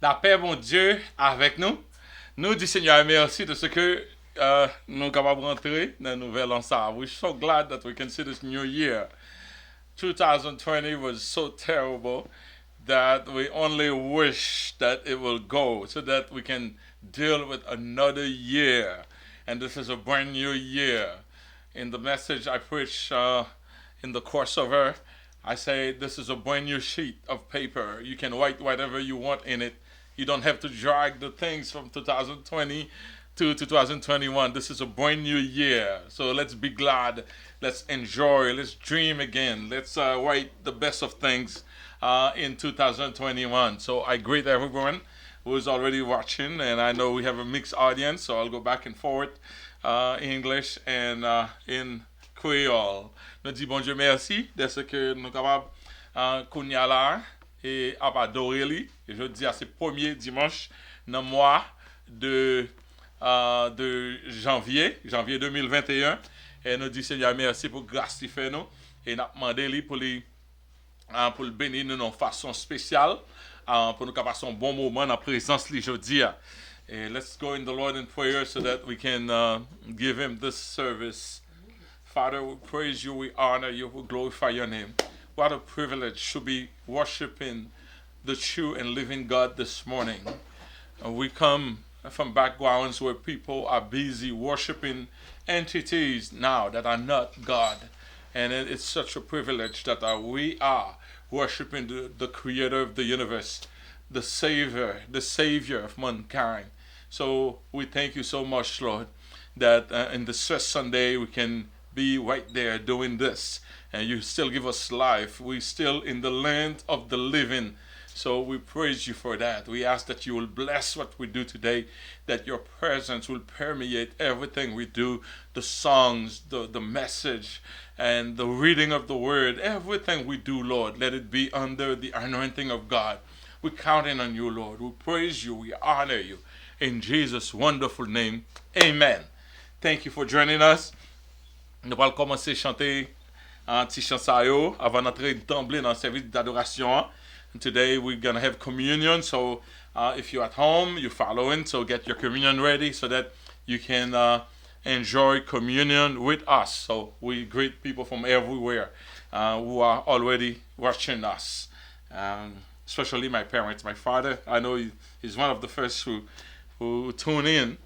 La paix, mon Dieu, avec nous. Nous disons Seigneur merci de ce que nous sommes capables de rentrer dans la nouvelle ensemble. We're so glad that we can see this new year. 2020 was so terrible that we only wish that it will go so that we can deal with another year. And this is a brand new year. In the message I preach in the crossover, I say this is a brand new sheet of paper. You can write whatever you want in it. You don't have to drag the things from 2020 to 2021. This is a brand new year. So let's be glad. Let's enjoy. Let's dream again. Let's write the best of things in 2021. So I greet everyone who is already watching, and I know we have a mixed audience, so I'll go back and forth English and in Creole. Nous disons bon Dieu merci de ce que nous sommes capables de là et adorer lui. Et je dis à ce premier dimanche dans le mois de janvier 2021. Et nous disons Seigneur merci pour grâce qu'il fait nous. Et nous demandons lui pour le bénir nous de façon spéciale pour nous passer un bon moment en présence lui aujourd'hui. And let's go in the Lord in prayer so that we can give him this service. Father, we praise you, we honor you, we glorify your name. What a privilege to be worshiping the true and living God this morning. We come from backgrounds where people are busy worshiping entities now that are not God. And it's such a privilege that we are worshiping the creator of the universe, the savior of mankind. So we thank you so much, Lord, that in this first Sunday we can be right there doing this. And you still give us life. We're still in the land of the living. So we praise you for that. We ask that you will bless what we do today, that your presence will permeate everything we do, the songs, the message, and the reading of the word, everything we do, Lord, let it be under the anointing of God. We're counting on you, Lord. We praise you. We honor you. In Jesus' wonderful name, amen. Thank you for joining us. Nous allons commencer à chanter un petit chant avant d'entrer d'emblée dans le service d'adoration. Today we're going to have communion, so if you're at home, you're following, so get your communion ready so that you can enjoy communion with us. So we greet people from everywhere who are already watching us, especially my parents. My father, I know he's one of the first who tune in,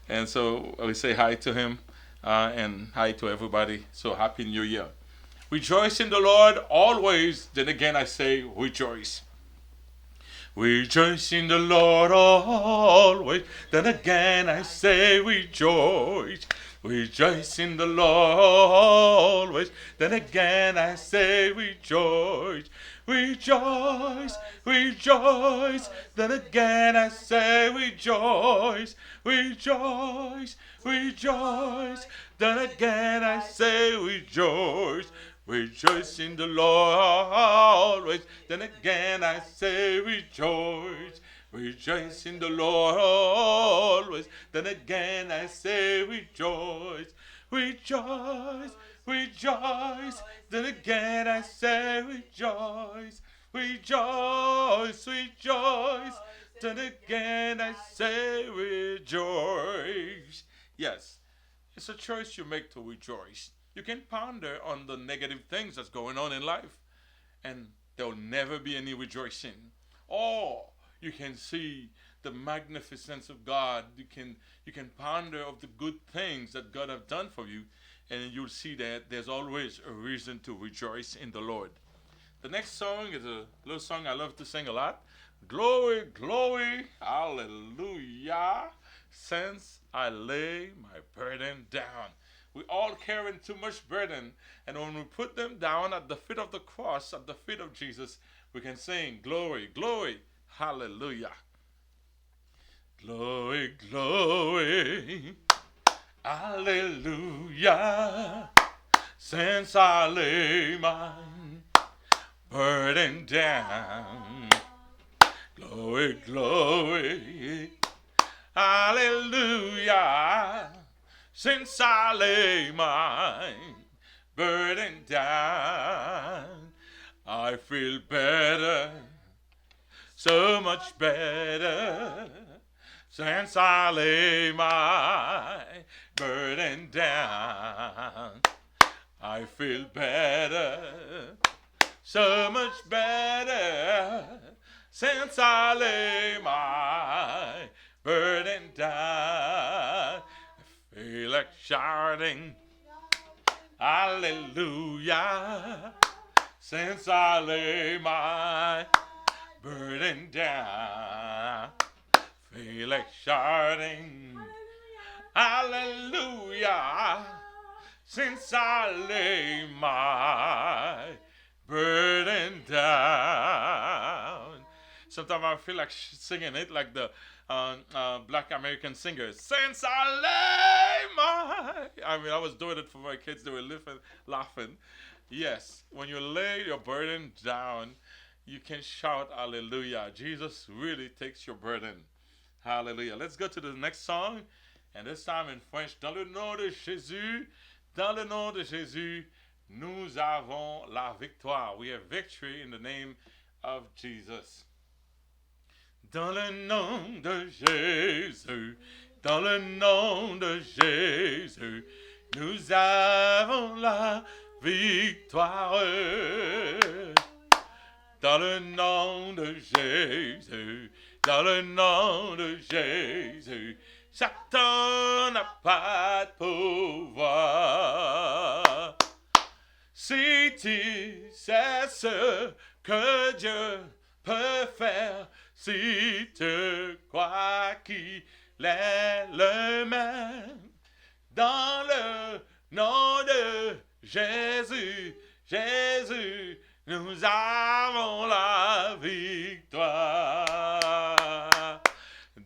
and so we say hi to him and hi to everybody. So Happy New Year. Rejoice in the Lord always. Then again I say rejoice. Rejoice in the Lord always. Then again I say rejoice. Rejoice in the Lord always. Then again I say rejoice. Rejoice, rejoice. Then again I say rejoice. Rejoice, rejoice. Then again I say rejoice. Rejoice in the Lord always. Then again I say rejoice. Rejoice in the Lord always. Then again I say rejoice. Rejoice, rejoice. Then again I say rejoice. Rejoice, rejoice. Then again I say rejoice. Yes, it's a choice you make to rejoice. You can ponder on the negative things that's going on in life, and there'll never be any rejoicing. Or you can see the magnificence of God. You can ponder of the good things that God have done for you, and you'll see that there's always a reason to rejoice in the Lord. The next song is a little song I love to sing a lot. Glory, glory, hallelujah, since I lay my burden down. We all carrying too much burden, and when we put them down at the feet of the cross, at the feet of Jesus, we can sing glory, glory, hallelujah. Glory, glory, hallelujah, since I lay my burden down. Glory, glory, hallelujah, since I lay my burden down. I feel better, so much better since I lay my burden down. I feel better, so much better since I lay my burden down. I feel like shouting, hallelujah, since I lay my burden down. Feel like shouting, hallelujah, since I lay my burden down. Sometimes I feel like singing it like the black American singers. Since I lay I was doing it for my kids. They were laughing. Yes, when you lay your burden down, you can shout hallelujah. Jesus really takes your burden. Hallelujah. Let's go to the next song. And this time in French. Dans le nom de Jésus, dans le nom de Jésus, nous avons la victoire. We have victory in the name of Jesus. Dans le nom de Jésus, dans le nom de Jésus, nous avons la victoire. Dans le nom de Jésus, dans le nom de Jésus, Satan n'a pas de pouvoir. Si tu sais ce que Dieu peut faire, si tu crois qu'il est le même, dans le nom de Jésus, Jésus, nous avons la victoire.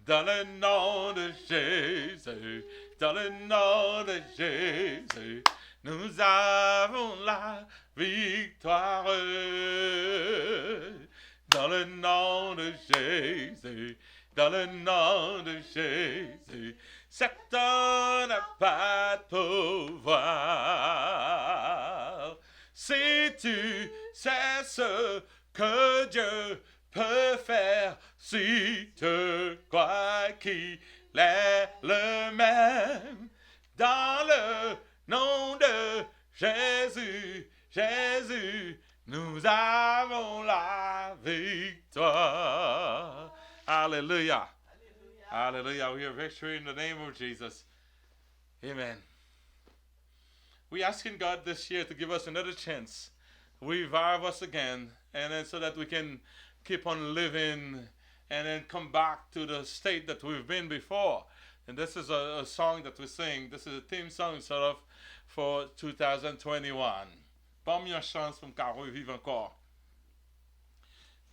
Dans le nom de Jésus, dans le nom de Jésus, nous avons la victoire. Dans le nom de Jésus, dans le nom de Jésus, Satan n'a pas de pouvoir. Si tu sais ce que Dieu peut faire, si tu crois qu'il est le même, dans le nom de Jésus, Jésus, nous avons la victoire. Hallelujah. Hallelujah. We have victory in the name of Jesus. Amen. We're asking God this year to give us another chance, revive us again, and then so that we can keep on living and then come back to the state that we've been before. And this is a song that we sing. This is a theme song sort of for 2021. Bonne chance pour me revivre encore.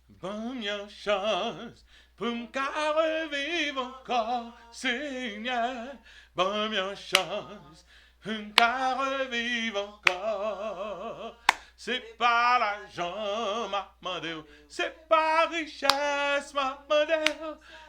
Bonne chance pour me revivre encore, Seigneur. Bonne chance pour me revivre encore. C'est pas l'argent m'a demandé, c'est pas richesse m'a demandé.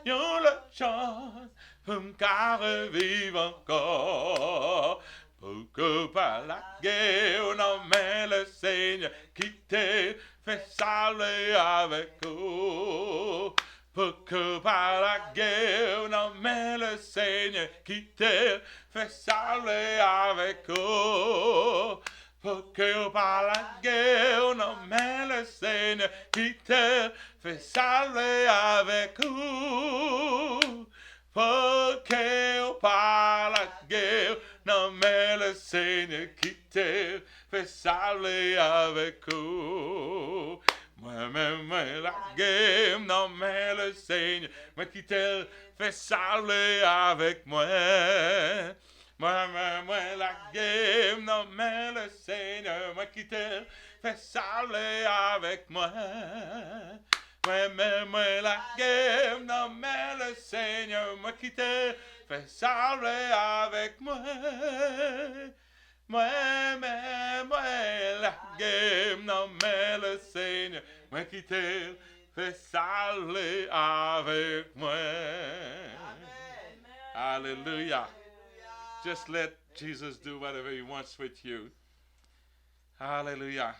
Yon le chance pour me revivre encore. Pour que par la guerre, non mais le Seigneur qui te fait saluer avec vous. Pour que par la guerre, non mais le Seigneur qui te fait saluer avec vous. Pour que par la guerre, non mais le Seigneur qui te fait saluer avec vous. Pour que par la guerre, non mais le Seigneur qui te fait saluer avec vous. Moi-même, la guerre, non mais le Seigneur, moi qui te fait saluer avec moi. Moi-même, la guerre, non mais le Seigneur, moi qui te fait saluer avec moi. Moi-même, la guerre, non mais le Seigneur, moi qui te fait saluer avec moi. Moi-même, la guerre, non mais le Seigneur, moi qui te fait saluer avec moi. Hallelujah. Just let Jesus do whatever he wants with you. Hallelujah.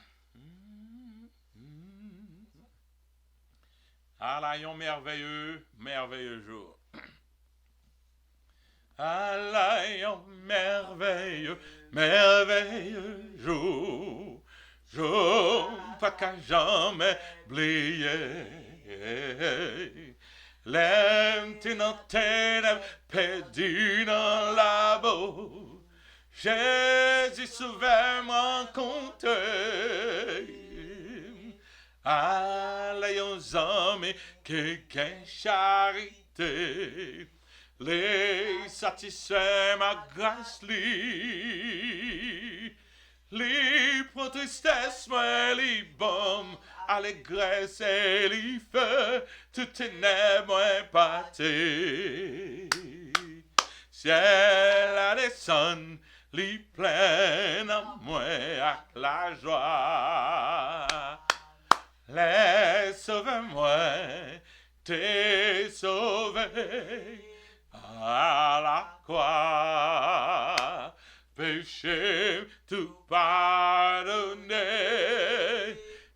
Ah là, un merveilleux, merveilleux jour. Ah là, un merveilleux, merveilleux jour. Jour pas qu'à jamais oublier. L'aime dans ténèbres, perdu dans la boue. Jésus souverain m'en compte. Allez aux hommes que gain charité, les satisfaire ma grâce li pour tristesse moi li baume, allégresse et li feu, tout ténèbres moi pâté. Ciel a descend, li plein en moi avec la joie. Les sauve-moi, t'es sauvé à la croix. Péché tout pardonné,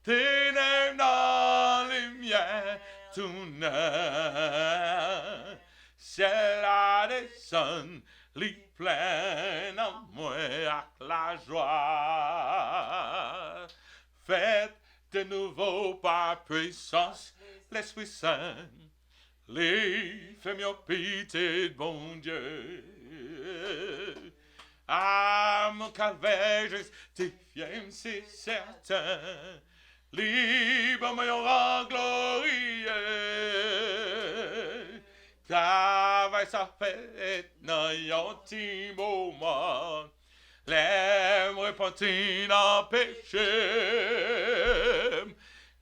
ténèbres dans les miens, tout neuf. Ciel a descend, li plein en moi avec la joie. Faites de nouveau par puissance l'Esprit Saint, les fais-moi pitié de bon Dieu. À mon calvaire, justifié, c'est certain, libre moi glorieux. Travail ça fait dans un petit moment. L'aime repentir dans péché.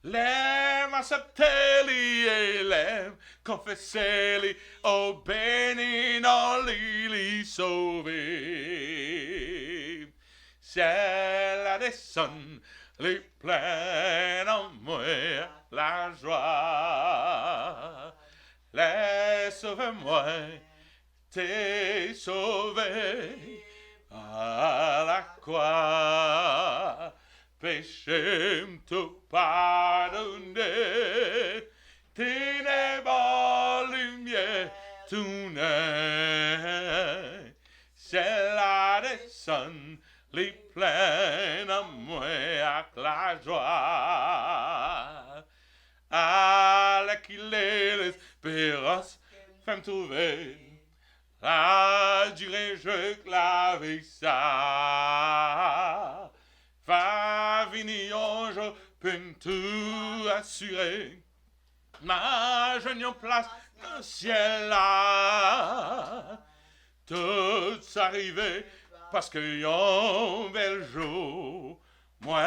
L'aime accepter lui et l'aime confesser lui. Oh béni dans lui sauver. Ciel a descend, lui plein en moi la joie. Laisse sauve-moi, t'es sauvé. À la croix, péché tout pardonné, ténèbres lumière tout neuf, c'est la descend, les pleins en moi avec la joie. À la qu'il est l'espérance, femme trouver. La durée je clave ça. Va venir un jour, peux tout assurer. Ma jeune place dans le ciel là. Tout s'arrive parce que un bel jour. Moi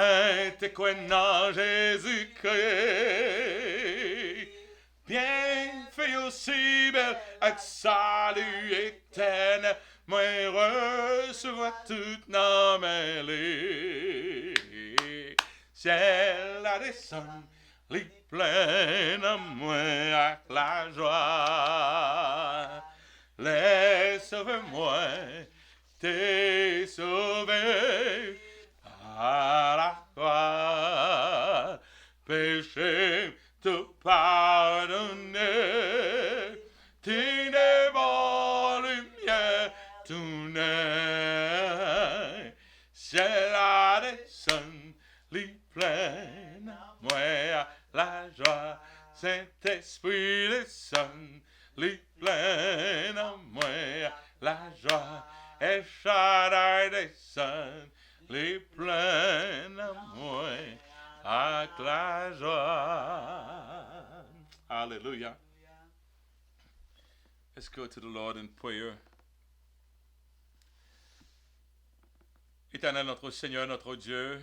t'es quoi dans Jésus-Christ. Bien fait aussi belle avec salut éternel, moi recevoir toute nos mêlées. Ciel la descend, les plein en moi avec la joie. Les sauve-moi, t'es sauvé à la croix. Péché tout pardonné, ténèbres lumière tout neuf. C'est la descend, les pleine moi la joie. Saint-Esprit descend, les pleine moi la joie. Et Shaddai descend, les pleine moi avec la joie. Hallelujah. Let's go to the Lord in prayer. Éternel notre Seigneur, notre Dieu,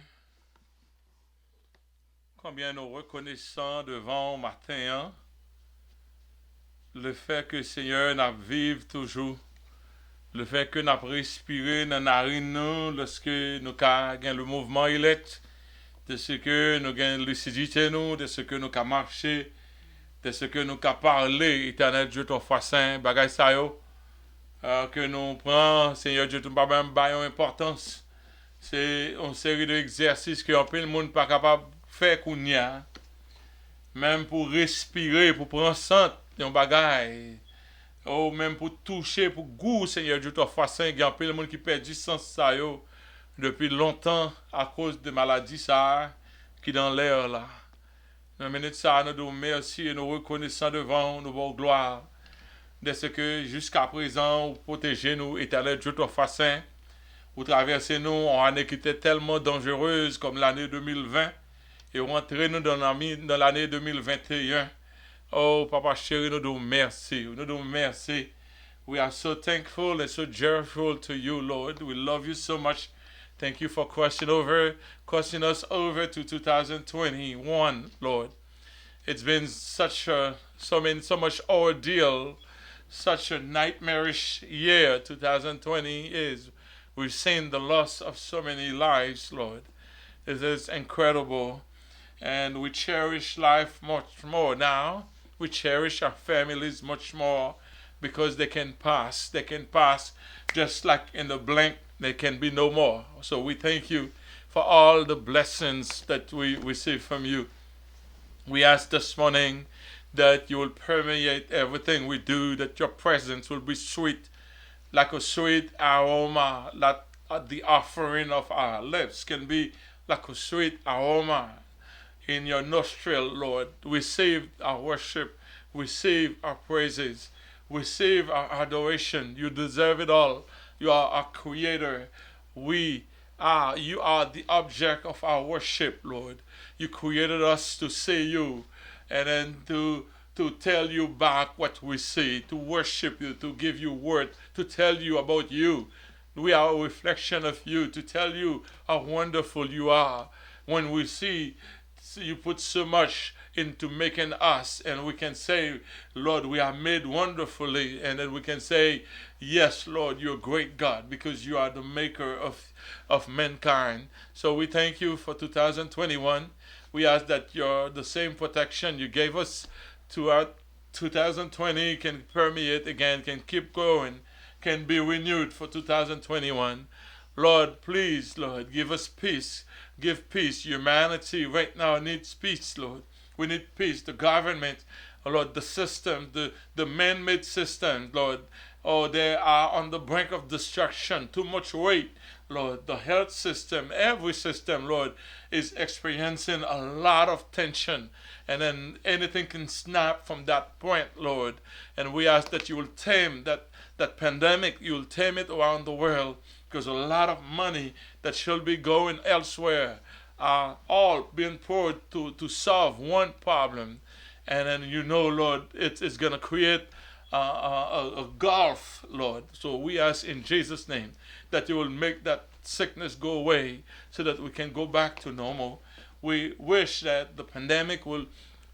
combien nous reconnaissons devant matin le fait que Seigneur nous vive toujours, le fait que nous respirons dans la narine lorsque nous avons le mouvement élect, de ce que nous avons lucidité nous, de ce que nous avons marché, de ce que nous avons parlé, éternel Dieu, ton foi saint, bagay sa yo, que nous prenons, Seigneur Dieu, tout pas même baillons importance. C'est une série d'exercices que un peu le monde pas capable de faire qu'on y a. même pour respirer, pour prendre sang, yon bagay. Oh, même pour toucher, pour goût, Seigneur Dieu, toi, facin, il y a un peu de monde qui perd du sens ça, yo, depuis longtemps, à cause de maladies, ça, qui dans l'air, là. Dans minute ça, nous nous merci et nous reconnaissons devant nous, vos gloires, de ce que jusqu'à présent, vous protégez nous, éternel Dieu, toi, facin, vous traversez nous en année qui était tellement dangereuse comme l'année 2020, et rentrez nous dans l'année 2021. Oh, Papa chéri, nous nous merci. Nous nous merci. We are so thankful and so joyful to you, Lord. We love you so much. Thank you for crossing us over to 2021, Lord. It's been so much ordeal, such a nightmarish year. 2020 is. We've seen the loss of so many lives, Lord. It is incredible, and we cherish life much more now. We cherish our families much more because they can pass. They can pass just like in the blink, there can be no more. So we thank you for all the blessings that we receive from you. We ask this morning that you will permeate everything we do, that your presence will be sweet, like a sweet aroma, that the offering of our lips can be like a sweet aroma in your nostril, Lord. Receive our worship, receive our praises, receive our adoration. You deserve it all. You are our creator. You are the object of our worship, Lord. You created us to see you and then to tell you back what we see, to worship you, to give you word, to tell you about you. We are a reflection of you, to tell you how wonderful you are. When we see you put so much into making us, and we can say, Lord, we are made wonderfully, and then we can say, yes, Lord, you're a great God because you are the maker of mankind. So we thank you for 2021. We ask that the same protection you gave us throughout 2020 can permeate again, can keep going, can be renewed for 2021. Lord, please, Lord, give us peace. Give peace. Humanity right now needs peace, Lord. We need peace. The government, Lord, the system, the man-made system, Lord, oh, they are on the brink of destruction. Too much weight, Lord. The health system, every system, Lord, is experiencing a lot of tension. And then anything can snap from that point, Lord. And we ask that you will tame that pandemic, you will tame it around the world, because a lot of money that should be going elsewhere are all being poured to solve one problem. And then Lord, it's going to create a gulf, Lord. So we ask in Jesus' name that you will make that sickness go away so that we can go back to normal. We wish that the pandemic will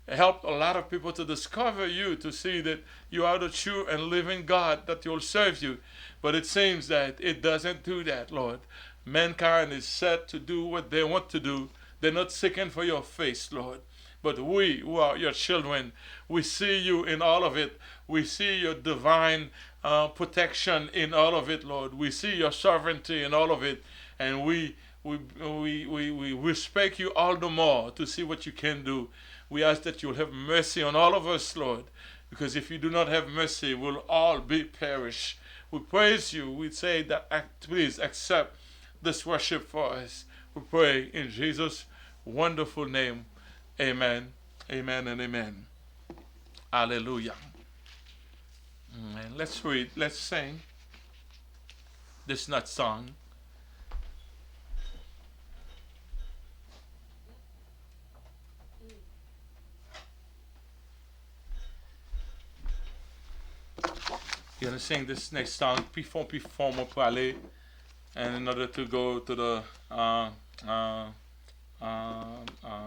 help a lot of people to discover you, to see that you are the true and living God, that you'll serve you. But it seems that it doesn't do that, Lord. Mankind is set to do what they want to do. They're not seeking for your face, Lord. But we, who are your children, we see you in all of it. We see your divine protection in all of it, Lord. We see your sovereignty in all of it. And we respect you all the more to see what you can do. We ask that you'll have mercy on all of us, Lord. Because if you do not have mercy, we'll all be perished. We praise you. We say that please accept this worship for us. We pray in Jesus' wonderful name. Amen. Amen and amen. Hallelujah. And let's read, let's sing this not song. You're going to sing this next song, Pifon Pifon pour aller, and in order to go to the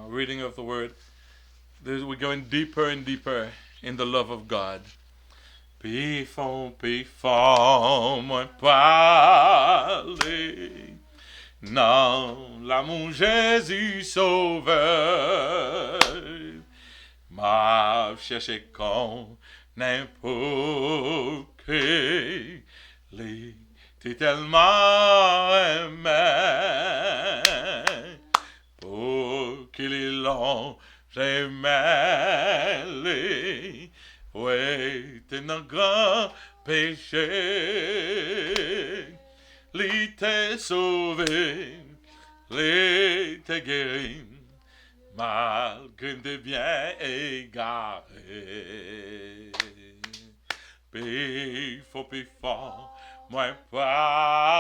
reading of the word, we're going deeper and deeper in the love of God. Pifon Pifon pour aller, non, l'amour Jésus sauveur, m'a cherché quand n'importe que t'es tellement aimé pour qu'il est long j'ai mêlé, ouais, t'es un grand péché. L'il t'est sauvé, l'il t'est guéri, malgré des biens égarés. Puis fort, moins parler,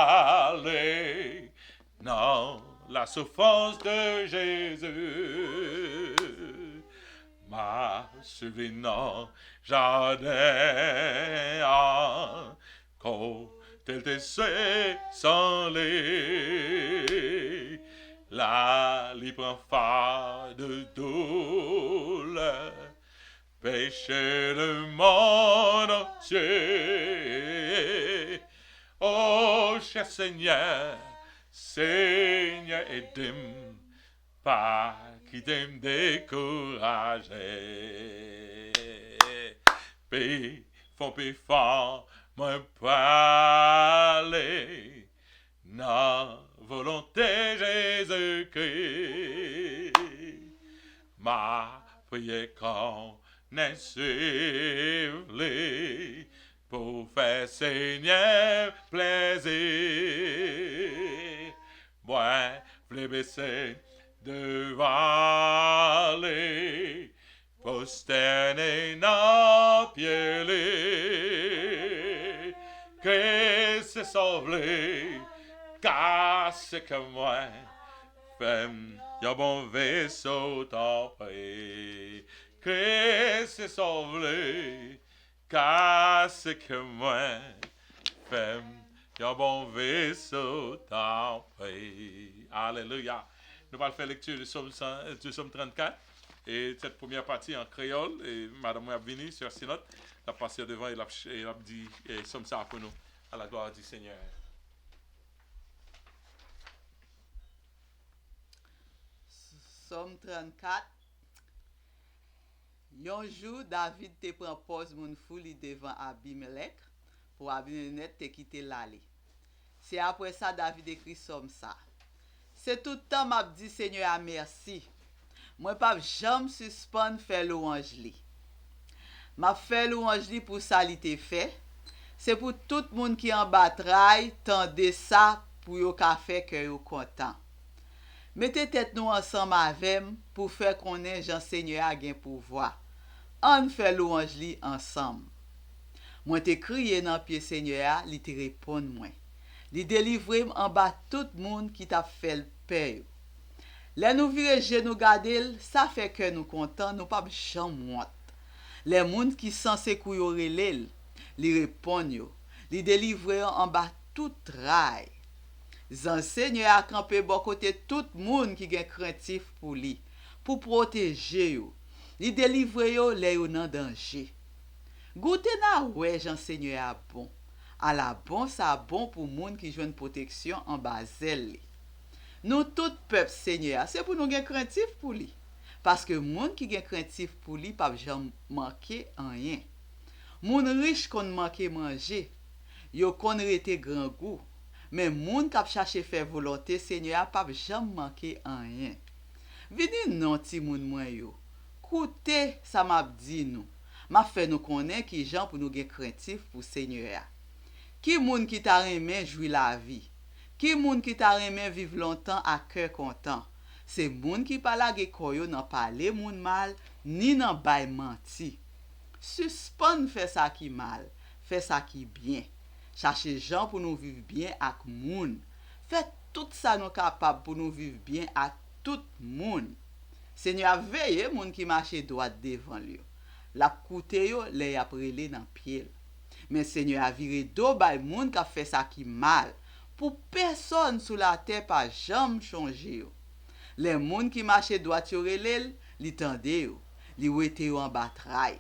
non, la souffrance de Jésus m'a suivi dans jardin, quand tel t'essaie sans les, là, il prend phare de douleur, péché le monde entier. Oh, cher Seigneur, Seigneur, aide-moi, pas qui t'aime décourager. Puis, font fort, moi parler, non, volonté Jésus-Christ. Ma prière qu'on est suivi pour faire Seigneur plaisir. Moi, je baisser devant les prosterner dans pieds les que c'est sauvé car c'est que moi femme y'a bon vaisseau tempé que c'est sauvé car c'est que moi femme y'a bon vaisseau tempé. Alléluia. Nous allons faire lecture du Somme 34 et cette première partie en créole. Et Madame a venu sur ses notes, la passer devant et l'a dit Somme ça pour nous, à la gloire du Seigneur. Somme 34. Yon jour, David te prend pose moun fouli devant Abimelech pour Abimelech te quitter l'allée. C'est après ça David écrit somme ça. C'est tout le temps m'a dit Seigneur à merci. Moi pas jamais suspendre faire louange li. M'a fait louange li pour ça li te fait. C'est pour tout le monde qui en bataille tendez ça pour yo ka fait que yo content. Mettez tête nous ensemble avec pour faire connaître Jean Seigneur a gen pouvoir. On fait louange li ensemble. Moi te crié dans pied Seigneur, li te répond moi. Li délivrer en bas tout monde qui t'a fait le paix. Les nous vire genou gadel, ça fait que nous content, nous pas jamais honte. Les monde qui censé kouyo relel, li répond yo. Li délivrer en bas tout rail. Zan Seigneur a campé bon côté tout monde qui gen craintif pour lui, pour protéger yo. Li délivrer yo les yo nan danger. Goûte na ouais Jean Seigneur a bon. À la bon ça bon pour monde qui joine protection en bazel. Nous tout peuple Seigneur, c'est pour nous gen craintif pour lui. Parce que monde qui gen craintif pour lui pas jamais manquer rien. Moun riche kon manquer manger, yo kon rete grand goût. Mais moun k'ap chercher faire volonté Seigneur pas jamais manquer rien. Vini non ti moun mwen yo. Koute ça m'a dit nous. M'a fait nous connaître qui gens pour nous gen craintif pour Seigneur. Qui moun qui t'a remen jouir la vie? Qui moun qui t'a remen vivre longtemps à cœur content? C'est moun qui pa lage koyo nan parler moun mal ni nan bay menti. Suspend fait ça qui mal, fait ça qui bien. Chercher gens pour nous vivre bien avec moun. Fait tout ça nous capable pour nous vivre bien avec tout moun. Seigneur veille moun qui marche droit devant lui. La koute yo les a prele dans pied. Mais Seigneur a viré do bay moun qui fait ça qui mal. Pour personne sous la terre pas jamais changer yo. Les moun qui marche droit yo relel, li tande yo, li wete yo en bataille.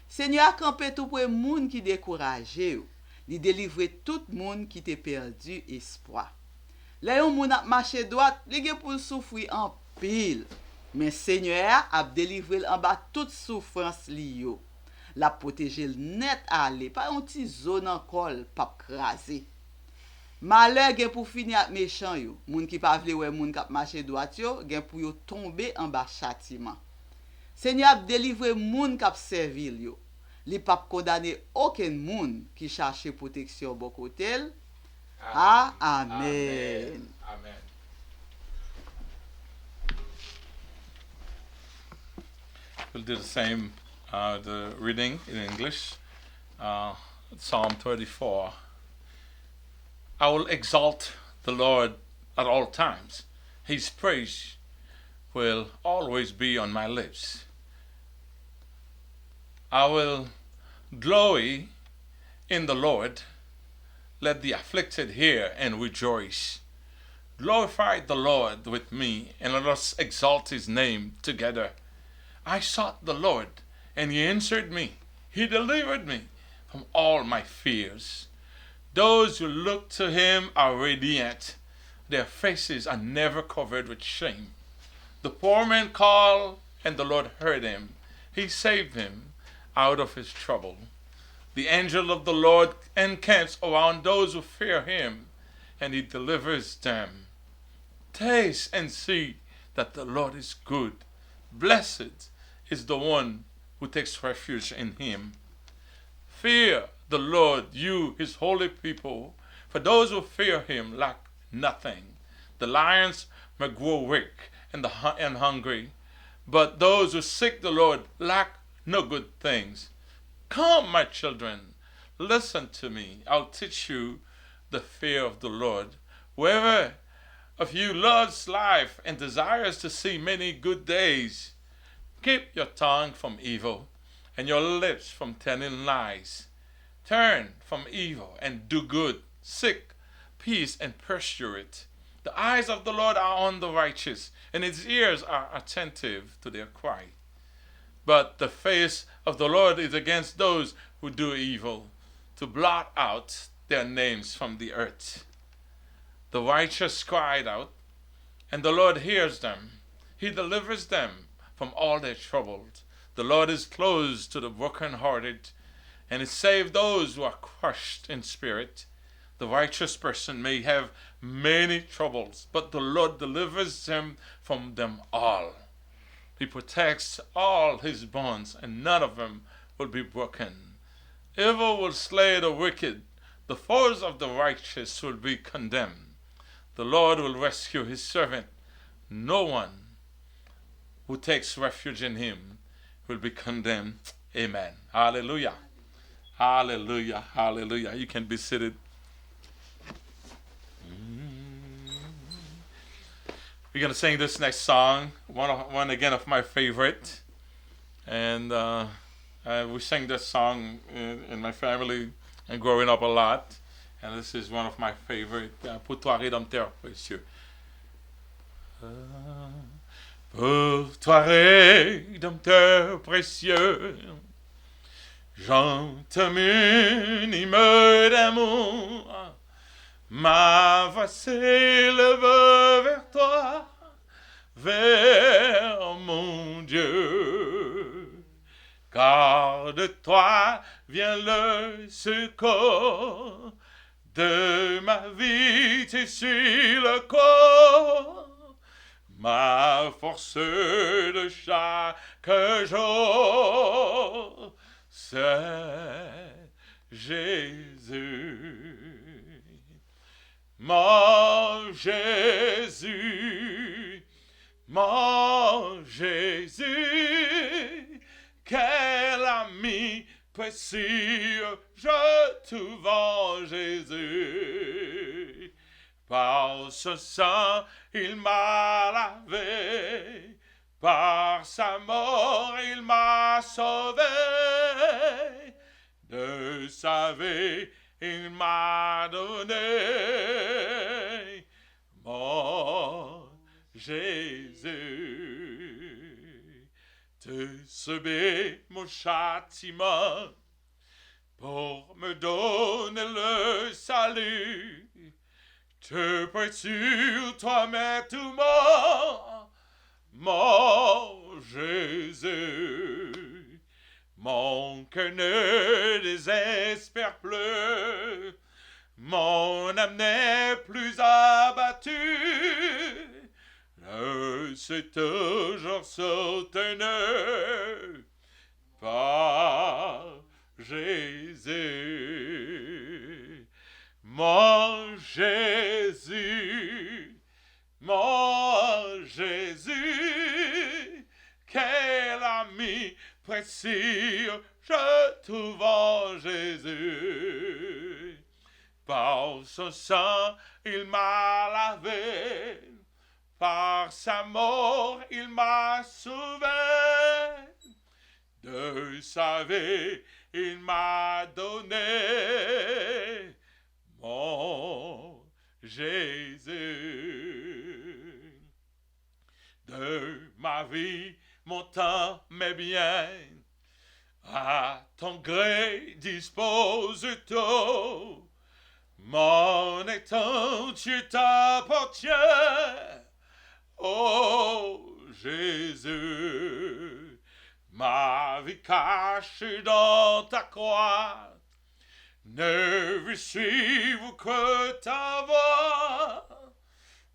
Seigneur a campé tout pour moun qui découragé yo. Li délivre tout moun qui te perdu espoir. Là yon moun a marché droit, li gen pour souffrir en pile. Mais Seigneur a délivré en bas toute souffrance li yo. La protéger net aller, pas un petit zone encore pas craser. Malheur gen pour finir avec méchant yo. Moun qui pa vle wè moun k'ap marché droit yo, gen pour yo tomber en bas châtiment. Seigneur ap delivre moun kap servil yo. Li pap kondane aucun moun qui cherche protection bon côté. Ah, amen. Amen. We'll do the same, the reading in English. Psalm 34. I will exalt the Lord at all times. His praise will always be on my lips. I will glory in the Lord. Let the afflicted hear and rejoice. Glorify the Lord with me, and let us exalt his name together. I sought the Lord, and he answered me. He delivered me from all my fears. Those who look to him are radiant. Their faces are never covered with shame. The poor man called, and the Lord heard him. He saved him out of his trouble. The angel of the Lord encamps around those who fear him, and he delivers them. Taste and see that the Lord is good. Blessed is the one who takes refuge in him. Fear the Lord, you, his holy people, for those who fear him lack nothing. The lions may grow weak and hungry, but those who seek the Lord lack no good things. Come, my children, listen to me. I'll teach you the fear of the Lord. Whoever of you loves life and desires to see many good days, keep your tongue from evil and your lips from telling lies. Turn from evil and do good. Seek peace and pursue it. The eyes of the Lord are on the righteous, and his ears are attentive to their cry. But the face of the Lord is against those who do evil, to blot out their names from the earth. The righteous cried out, and the Lord hears them. He delivers them from all their troubles. The Lord is close to the brokenhearted, and he saves those who are crushed in spirit. The righteous person may have many troubles, but the Lord delivers him from them all. He protects all his bonds, and none of them will be broken. Evil will slay the wicked. The foes of the righteous will be condemned. The Lord will rescue his servant. No one who takes refuge in him will be condemned. Amen. Hallelujah. Hallelujah. Hallelujah. You can be seated. We're going to sing this next song, one again of my favorite. And we sang this song in my family and growing up a lot. And this is one of my favorite. Pour toi, Rédempteur précieux. Pour toi, Rédempteur précieux, j'entame une hymne d'amour. Ma voix s'élève vers toi, vers mon Dieu. Car de toi vient le secours, de ma vie tu suis le corps, ma force de chaque jour, c'est Jésus. Mon Jésus, quel ami précieux, je te vends Jésus. Par ce sang, il m'a lavé, par sa mort, il m'a sauvé, de sa vie, il m'a donné mon Jésus. De subir mon châtiment pour me donner le salut. Te précieux, toi, mais tout mon Jésus. Mon cœur ne désespère plus, mon âme n'est plus abattue. Le c'est toujours soutenu par Jésus. Mon Jésus, quel ami précieux, je trouve en Jésus. Par son sang, il m'a lavé. Par sa mort, il m'a sauvé. De sa vie, il m'a donné mon Jésus. De ma vie, mon temps, mes biens, à ton gré dispose tout. Mon étang, tu t'appartiens. Oh Jésus, ma vie cachée dans ta croix, ne veux suivre que ta voix,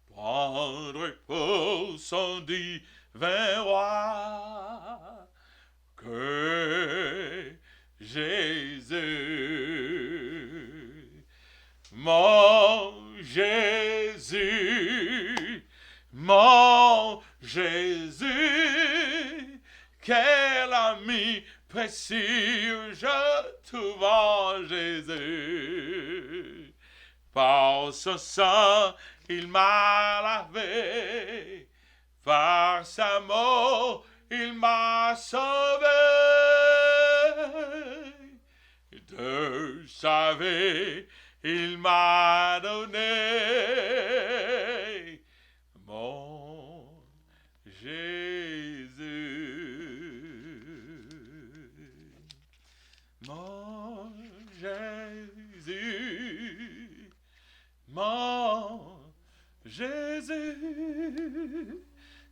prendre pour son divin roi, que Jésus, mon Jésus, mon Jésus, quel ami précieux, je trouve en Jésus. Par son sang, il m'a lavé. Par sa mort, il m'a sauvé. De sa vie, il m'a donné mon Jésus, mon Jésus, mon Jésus,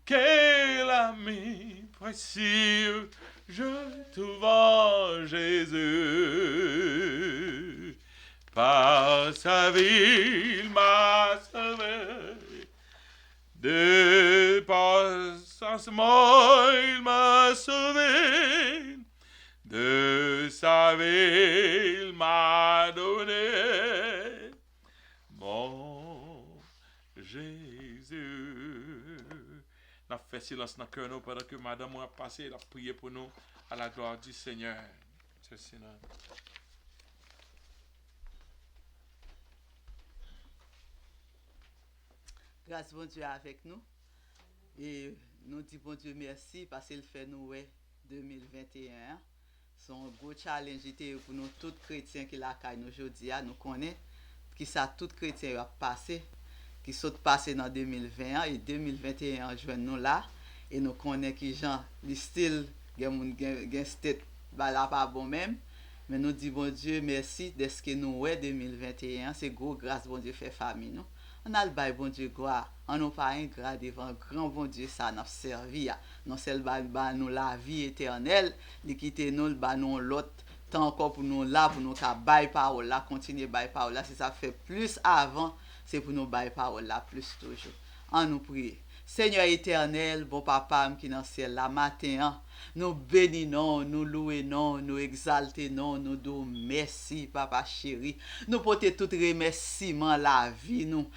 quel ami précieux, je trouve en Jésus. Par sa vie, il m'a sauvé. Par sa mort, il m'a sauvé. De sa vie, il m'a donné mon Jésus. On a fait silence dans le cœur nous pendant que madame a passé, elle a prié pour nous à la gloire du Seigneur. C'est sinon. Grâce bon Dieu avec nous. Et nous disons bon Dieu merci parce qu'il fait nous 2021. Son gros challenge était pour nous tous chrétiens qui la caille nous aujourd'hui. Nous connaissons qui ça tout chrétien a passé, qui sont passé dans 2020 et 2021 joindre nous là et nous connaissons qui gens le style gen state là pas bon même. Mais nous disons bon Dieu merci de ce que nous 2021, c'est gros grâce bon Dieu fait famille nous. On a le bail bon Dieu gloire, on n'a pas ingrat devant grand bon Dieu ça n'a servi. Non seul bail nous la vie éternelle, li quitter nous le ba nous l'autre tant encore pour nous là pour nous ka bail parole là, continuer bail parole là, si ça fait plus avant, c'est pour nous bail parole là plus toujours. On nous prie. Seigneur éternel, bon papa qui dans le ciel la matin, nous bénissons, nous louons, nous exaltons, nous disons merci papa chéri. Nous portons tout remerciement la vie nous,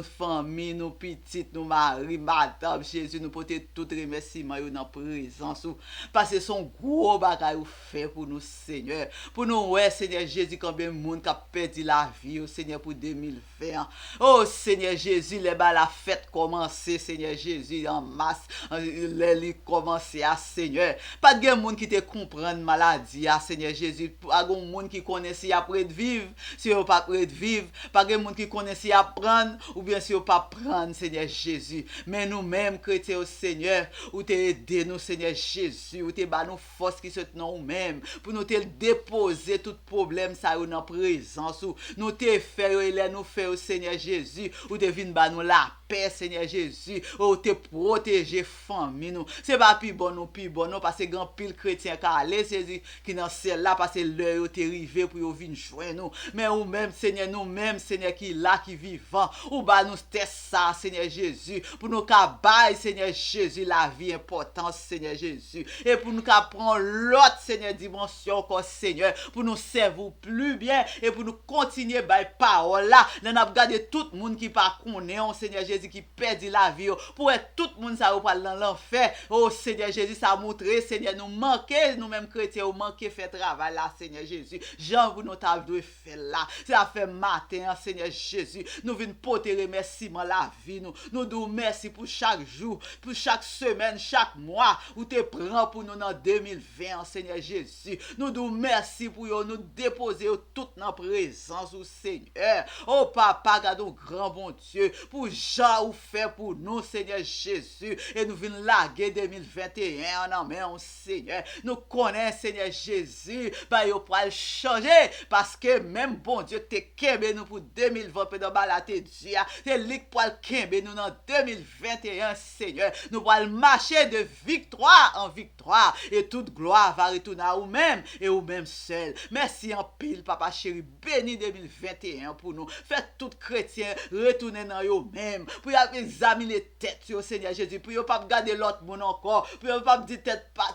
famille, nous petites, nous mari, madame Jésus, nous portons tout remerciement dans présence parce que son gros bagage fait pour nous Seigneur. Pour nous ouais Seigneur Jésus combien de monde qui a perdu la vie au Seigneur pour 2020. Oh Seigneur Jésus, les la fête commence Seigneur Jésus en masse, les commencer à Seigneur. Pas de monde qui te comprendre maladie à Seigneur Jésus. Pas de monde qui connaît si après de vivre, si on pas prêt de vivre. Pas de monde qui connaît si à prendre ou bien si on pas prendre Seigneur Jésus. Mais nous-mêmes chrétiens au Seigneur, ou te aider nous Seigneur Jésus, ou te ba nous force qui se nous même pour nous te déposer tout problème ça dans présence ou nous te faire nous faire au Seigneur Jésus, ou te vinn ba nous la paix Seigneur Jésus. Jésus. Oh, te protéger famille nous. C'est pas plus bon non, parce que grand pile chrétien qui aller, c'est qui dans celle-là, parce que l'heure est arrivé pour venir joindre nous. Mais ou même, Seigneur, nous-mêmes, Seigneur, qui là, qui vivant, ou bah nous test ça, Seigneur Jésus, pour nous cabaye, Seigneur Jésus, la vie importante, Seigneur Jésus. Et pour nous prendre l'autre, Seigneur, dimension encore, Seigneur, pour nous servir plus bien, et pour nous continuer by parole là. Nous avons regardé tout le monde qui pas connaît, Seigneur Jésus, qui perdit la vie, pour être tout le monde ça va dans l'enfer. Oh Seigneur Jésus, ça a montré, Seigneur, nous manquons, nous-mêmes chrétiens, nous manquons faire travail là, Seigneur Jésus. Jean, vous nous avons fait là. C'est à faire matin, Seigneur Jésus. Nous venons porter remerciement la vie, nous. Nous disons merci pour chaque jour, pour chaque semaine, chaque mois, où tu prends pour nous dans 2020, Seigneur Jésus. Nous disons merci pour nous déposer toute dans présence, au Seigneur. Oh Papa, gardons grand bon Dieu, pour Jean ou fait pour nous, Seigneur Jésus. Et nous venons laguer 2021 en main, Seigneur. Nous connaissons, Seigneur Jésus, bah, il va changer, parce que même bon Dieu, te kembe nous pour 2020, pour nous balater Dieu. C'est lui qui va kembe nous dans 2021, Seigneur. Nous allons marcher de victoire en victoire, et toute gloire va retourner à vous-même, et vous-même seul. Merci en pile, Papa chéri, béni 2021 pour nous. Faites tout chrétien retourner dans vous-même, pour examiner les têtes, Seigneur Jésus, pour ne pas regarder l'autre monde encore, pour ne pas dire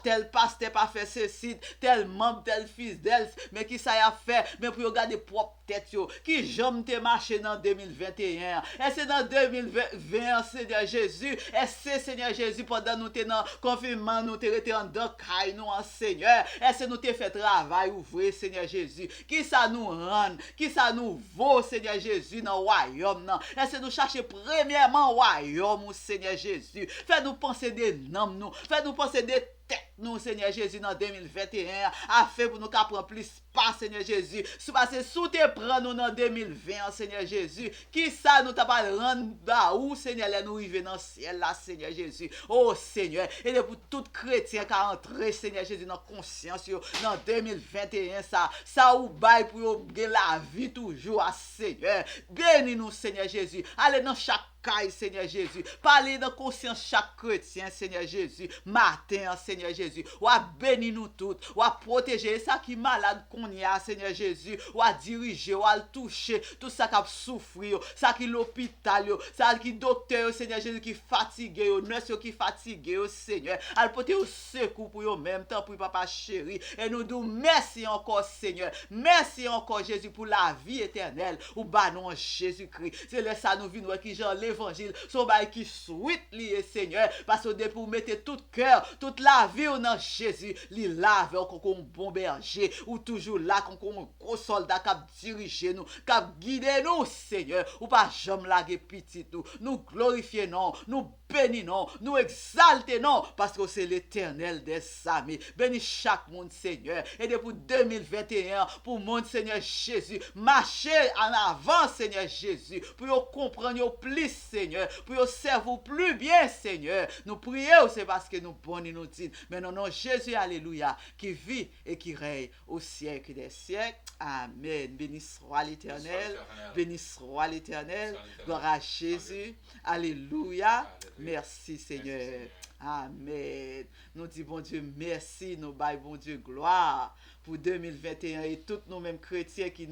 tel pasteur pas fait ceci, tel membre, tel fils d'elle, mais qui ça a fait, mais pour regarder propre tête, qui j'aime te marcher dans 2021. Et c'est dans 2020, Seigneur Jésus, et c'est Seigneur Jésus, pendant nous te dans confinement, nous te rete en deux cailles, nous en Seigneur, et c'est nous te fait travail, ouvrir, Seigneur Jésus, qui ça nous rend, qui ça nous vaut, Seigneur Jésus, dans le royaume, non. Et c'est nous chercher premièrement le royaume, Seigneur Jésus. Fais-nous penser des noms, nous. Fais-nous penser des têtes, nous, Seigneur Jésus, dans 2021, afin pour nous prendre plus pas, Seigneur Jésus. Parce que sous te prends nous dans 2020, Seigneur Jésus, qui ça nous t'a pas rendre là où, Seigneur, là nous arriver dans le ciel, là, Seigneur Jésus. Oh, Seigneur, et pour tout chrétien qui a entré, Seigneur Jésus, dans conscience, dans 2021, ça ou bail pour la vie toujours, Seigneur. Bénis-nous, Seigneur Jésus. Allez dans chaque caille, Seigneur Jésus. Parlez dans conscience chaque chrétien, Seigneur Jésus. Matin, Seigneur Jésus. Ou à bénir nous toutes. Ou à protéger ça qui est malade qu'on y a, Seigneur Jésus. Ou à diriger, ou à le toucher. Tout ça qui a souffert, ça qui est l'hôpital, ça qui est docteur, Seigneur Jésus, qui est fatigué, nurse qui est fatigué, Seigneur. À le porter au secours pour eux même temps pour papa chéri. Et nous disons merci encore, Seigneur. Merci encore, Jésus, pour la vie éternelle. Ou bah non, Jésus-Christ. C'est là ça nous vient, qui genre l'évangile, son bail qui souhaite lié, Seigneur, parce que pour mettre tout cœur, toute la vie dans Jésus, li lave comme un bon berger, ou toujours là comme un gros soldat qui dirige nous, qui guide nous, Seigneur, ou pas jamais laguer petit nous glorifier non, nous bénis non, nous exalter non, parce que c'est l'Éternel des amis. Bénis chaque monde, Seigneur, et depuis 2021, pour mon Seigneur Jésus, marcher en avant, Seigneur Jésus, pour comprendre plus, Seigneur, pour servir plus bien, Seigneur. Nous prions, c'est parce que nous bons nous disons, mais non, non, Jésus, alléluia, qui vit et qui règne au siècle des siècles. Amen. Béni soit l'Éternel, béni soit l'Éternel, gloire à Jésus, alléluia. Merci, Seigneur. Amen. Nous disons, bon Dieu, merci. Nous baillons, bon Dieu, gloire pour 2021. Et tous nous-mêmes chrétiens qui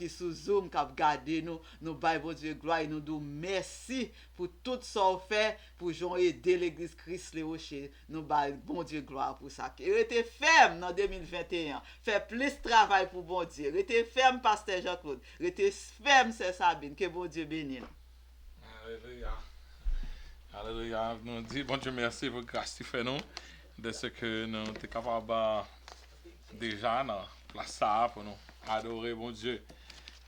sous Zoom, qui ont gardé nous baillons, bon Dieu, gloire. Et nous disons merci pour tout ce qu'on fait pour aider l'église Christ les Rochers. Nous baillons, bon Dieu, gloire pour ça. Et restez ferme dans 2021. Fait plus de travail pour bon Dieu. Restez ferme, Pasteur Jean-Claude. Restez ferme, c'est Sabine. Que bon Dieu bénisse. Alléluia. Alléluia. Nous disons, bon Dieu, merci pour grâce que tu fais nous, de ce que nous sommes capables déjà dans la place ça pour nous adorer, bon Dieu.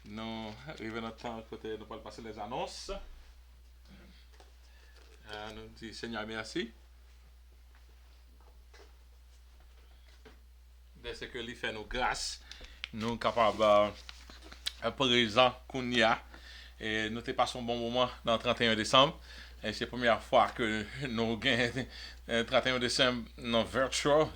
Nous arrivons notre temps côté, nous allons passer les annonces. Nous disons, Seigneur, merci. De ce que lui fait nous grâce, nous sommes capables présent qu'on y a. Et nous te passons un bon moment dans le 31 décembre. Et c'est la première fois que nous gagnons le 31 décembre dans virtual,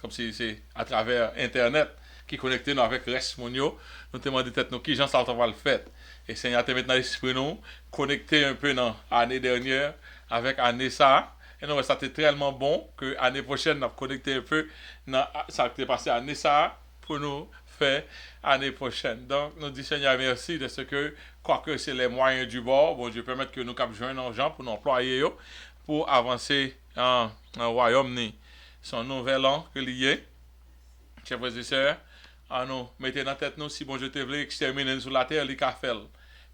comme si c'est à travers Internet. qui connecté nous avec reste monio, nous te demandons tête nous qui Jean ça va le faire. Et Seigneur te mettre dans l'esprit nous, connecté un peu dans l'année dernière avec année ça. Et nous, ça était tellement bon que l'année prochaine, nous avons connecté un peu dans ça qui est passé année ça pour nous faire l'année prochaine. Donc, nous disons Seigneur merci de ce que, quoique c'est les moyens du bord, bon Dieu permettre que nous captions un argent pour nous employer pour avancer en royaume. Son nouvel an que lié, chers frères et sœurs, nous mettez dans la tête nous si bon Dieu te voulait exterminer sur la terre, il a fait.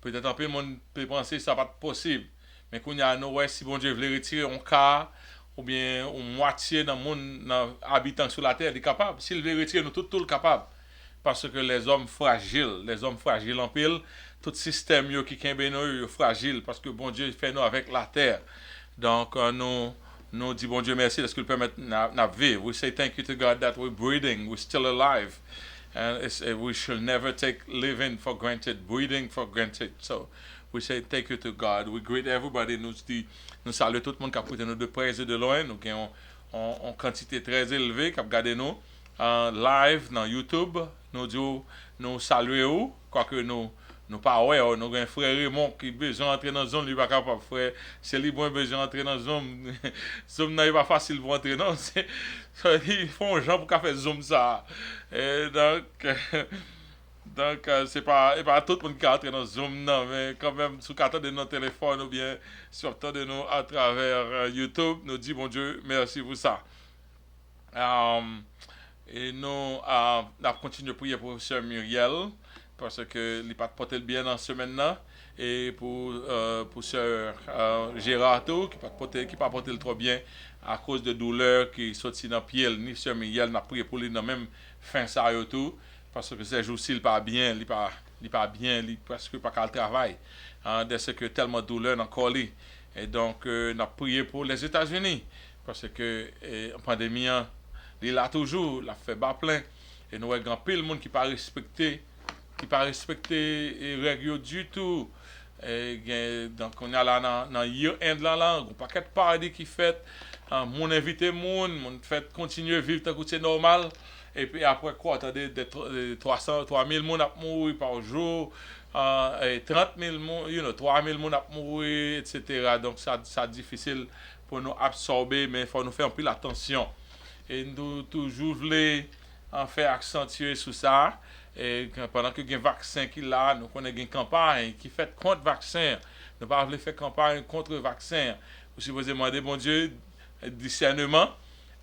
Peut-être un peu le monde peut penser que ça va être possible. Mais quand il y a nous, si bon Dieu voulait retirer un quart ou bien une moitié dans le monde habitant sur la terre, il est capable. S'il veut retirer nous tout le capable. Parce que les hommes fragiles en pile, tout système qui est nous fragile parce que bon Dieu fait nous avec la terre. Donc nous disons bon Dieu merci parce qu'il permet de vivre. We say thank you to God that we're breathing, we're still alive. And we should never take living for granted, breathing for granted. So we say thank you to God. We greet everybody. Nous saluons tout le monde qui a écouté nous de près et de loin. Nous avons en quantité très élevée qui a regardé nous en live dans YouTube. Nous saluons, quoique nous pas ouais, nous avons un frère Raymond qui a besoin d'entrer dans la zone, lui pas capable frère. C'est lui qui a besoin d'entrer dans la zone. Zoom n'est pas facile pour entrer non, ils font gens pour faire zoom ça. Et donc c'est pas tout le monde qui entre dans zoom non, mais quand même sous carte de nos téléphones ou bien sur de nous à travers YouTube, nous dit bon Dieu, merci pour ça. Et nous avons continué à prier pour Sœur Muriel parce que il pas porté le bien dans ce semaine-là et pour Sœur Gérardo qui pas porté le trop bien à cause de douleurs qui sorti dans pied ni Sœur Muriel n'a prié pour lui dans même fin ça et tout parce que ces jours-ci il pas bien, il pas bien, il presque pas qu'à le travail de ce que tellement de douleur dans corps et donc n'a prié pour les États-Unis parce que la pandémie il a toujours l'a fait bas plein et nous avons pile monde qui pas respecté les règles du tout. Et donc on a là dans year end là un paquet de paradis qui fait mon invité mon fait continuer vivre tant que c'est normal et puis après quoi attendez des 3000 monde a mourir par jour et 30 000 monde 3000 monde a mourir etc. Donc ça difficile pour nous absorber mais il faut nous faire un peu attention et nous toujours voulons en faire accentuer sur ça. Et pendant que il y a un vaccin qui là, nous connaissons une campagne qui fait contre vaccin. Nous ne pouvons pas faire campagne contre vaccin. Vous supposez demander, bon Dieu, discernement,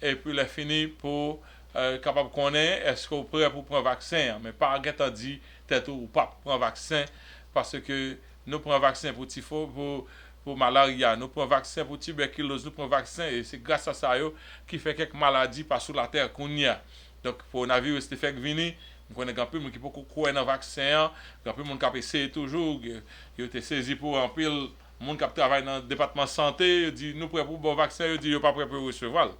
et puis il fini pour capable de connaître, est-ce qu'on est prêt pour prendre vaccin. Mais pas à dit, tête ou pas prendre vaccin, parce que nous prenons vaccin pour tifo, pour malaria, nous prenons vaccin pour tuberculose, nous prenons vaccin, et c'est grâce à ça qui fait quelques maladies par sur la terre qu'on y a. Donc, pour le virus, c'est fait venir. Nous connaissons un peu de gens qui peuvent croire dans le vaccin, un peu de gens qui essayé toujours, ils ont été saisis pour un peu de gens qui travaillent dans le département de santé, ils disent nous prêts pour le vaccin, ils disent ils ne sont pas prêts pour recevoir.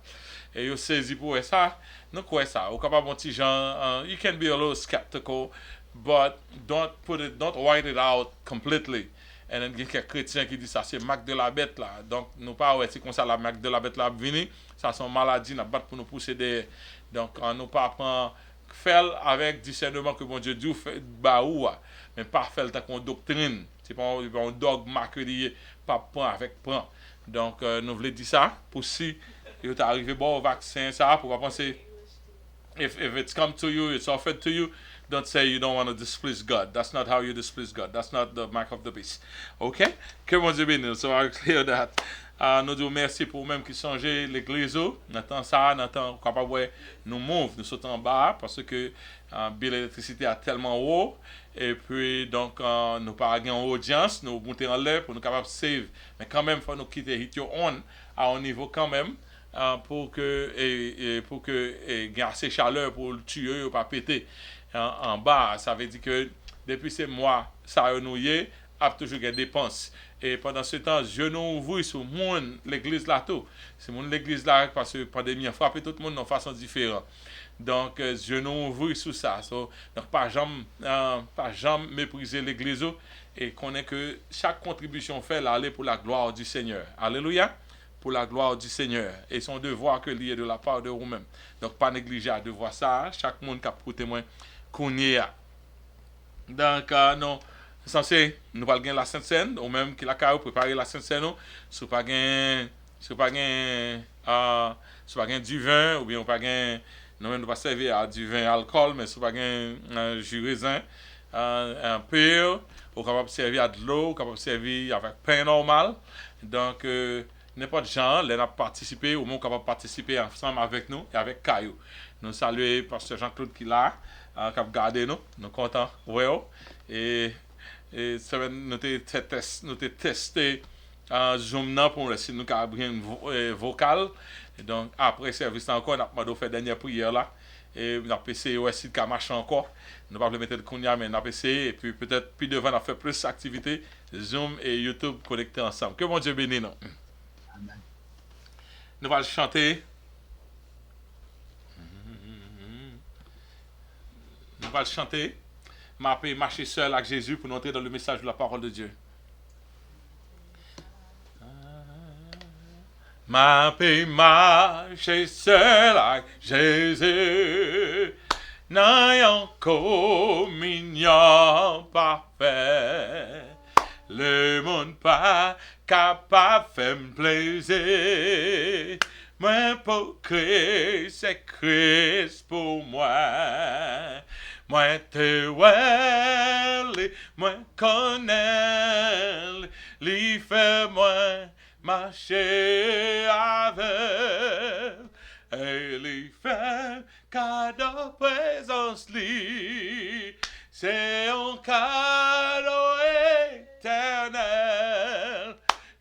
Et ils ont saisi pour ça, nous croyons ça. Au capable de petit gens, you can be a little skeptical, but don't write it out completely. Et il y a quelques chrétiens qui disent ça, c'est Mac de la bête là. Donc, nous pas ouais, c'est comme ça la Mac de la bête là venir, ça sont maladies, nous battre pour nous pousser des. Donc, nous pas prendre faire avec discernement que bon Dieu dit fait baoua mais pas faire tant qu'on doctrine c'est pas un dogme que dit pas prendre avec prend donc nous voulons dire ça pour si il est arrivé bon au vaccin ça pour pas penser if it's come to you it's offered to you don't say you don't want to displease God. That's not how you displease God. That's not the mark of the beast. Okay? Que bon Dieu bénisse. So I clear that. Nous disons merci pour même qui changer l'église. N'attend ça, n'attend capable nous move, nous sautons en bas parce que bill d'électricité est tellement haut et puis donc nous pas gagner en audience, nous monter en l'air pour nous capable save. Mais quand même faut nous quitter hit your on à un niveau quand même pour que pour que gagne assez chaleur pour le tuer ou pas péter en bas. Ça veut dire que depuis ces mois ça nous y est a toujours des dépenses. Et pendant ce temps, je nous ouvre sur l'église là tout. C'est l'église là parce que la pandémie a frappé tout le monde de façon différente. Donc, je nous ouvre sur ça. Donc, pas jamais mépriser l'église et connaître que chaque contribution fait là, aller pour la gloire du Seigneur. Alléluia. pour la gloire du Seigneur. Et son devoir que lié de la part de vous-même. Donc, pas négliger à devoir ça. Chaque monde qui a pour témoin qu'on y est. Donc, non, censé, nous pas gagner la Sainte Seine, ou même qui la carrière préparer la Sainte Seine, si pas gagner, si pas gagner, si pas gagner du vin, ou bien pas gagner, nous même pas servir à du vin alcool, mais si pas gagner un jus raisin, un peu, ou capable de servir à de l'eau, ou capable de servir avec pain normal. Donc, n'importe gens, les a participé, ou même capable de participer ensemble avec nous et avec Caillou. Nous saluons Pasteur Jean-Claude qui est là, qui a gardé nous, nous sommes contents, ouais, et ça va nous testé Zoom là pour si nous avons un vocal. Et donc, après service encore, nous avons fait dernière prière là. Et nous avons essayé aussi de marcher encore. Nous ne pouvons pas mettre de Kounia, mais nous avons essayé. Et puis peut-être, plus devant, nous avons fait plus d'activités. Zoom et YouTube connectés ensemble. Que mon Dieu bénisse nous. Nous allons chanter. Nous allons chanter. M'a appelé marcher seul avec Jésus pour nous entrer dans le message de la parole de Dieu. M'a appelé marcher seul avec Jésus. N'ayant communion parfait. Le monde pas capable de faire plaisir. Moi pour Christ, c'est Christ pour moi. Moi te wèle, moi connais, li fait moi marcher avec. Et li fait cadeau présence li, c'est un cadeau éternel,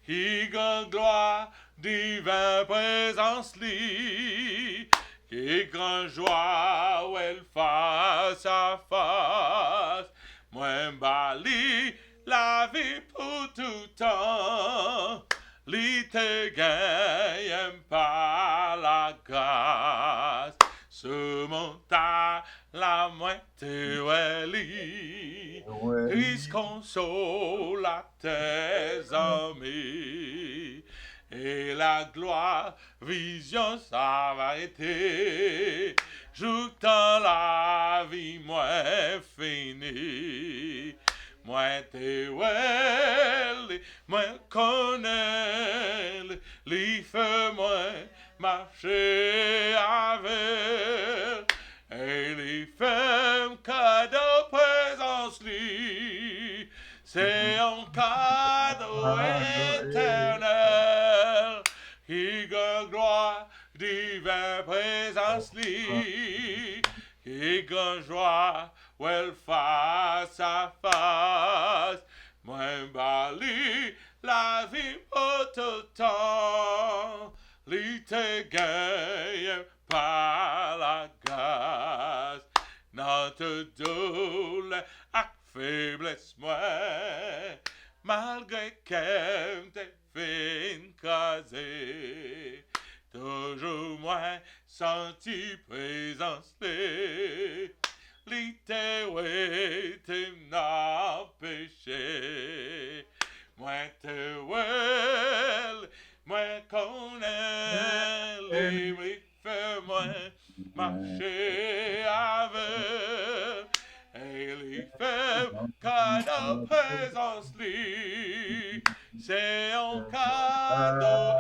qui gagne gloire divine présence li. Qui grand joie où elle face à face, moi bali la vie pour tout temps, li te gagne par la grâce, ce monta la moitié li, Christ console à tes amis. Et la gloire, vision, ça va être. Joue dans la vie, moi fini. Moi te well, moi connais, li feu moi marcher avec. Et les femmes cadeau présence li, c'est un cadeau éternel. Qui gagne gloire, divine présence li, qui gagne joie, well face à face, moi bali la vie pour tout temps, li te gagne par la grâce, notre douleur ak faiblesse moi, malgré qu'elle te fin casé, toujours moins senti présence l'été ouais te n'a péché, moi te well, moi connais les fait moi marcher avec. Et les fait cadeau présence li, c'est un cadeau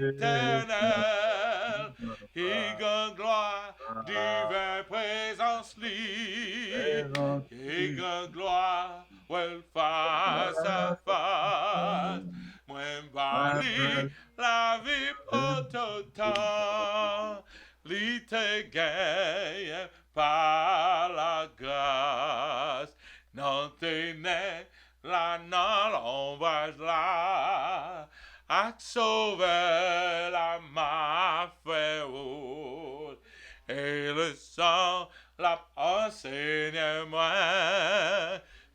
éternel, qui gagne gloire, divine présence li, qui gagne gloire, well face à face, moi bali la vie pour tout temps, li te gagne par la grâce, non tenez la non l'ombrage là, à sauver la ma frère, et le sang la enseigne moi,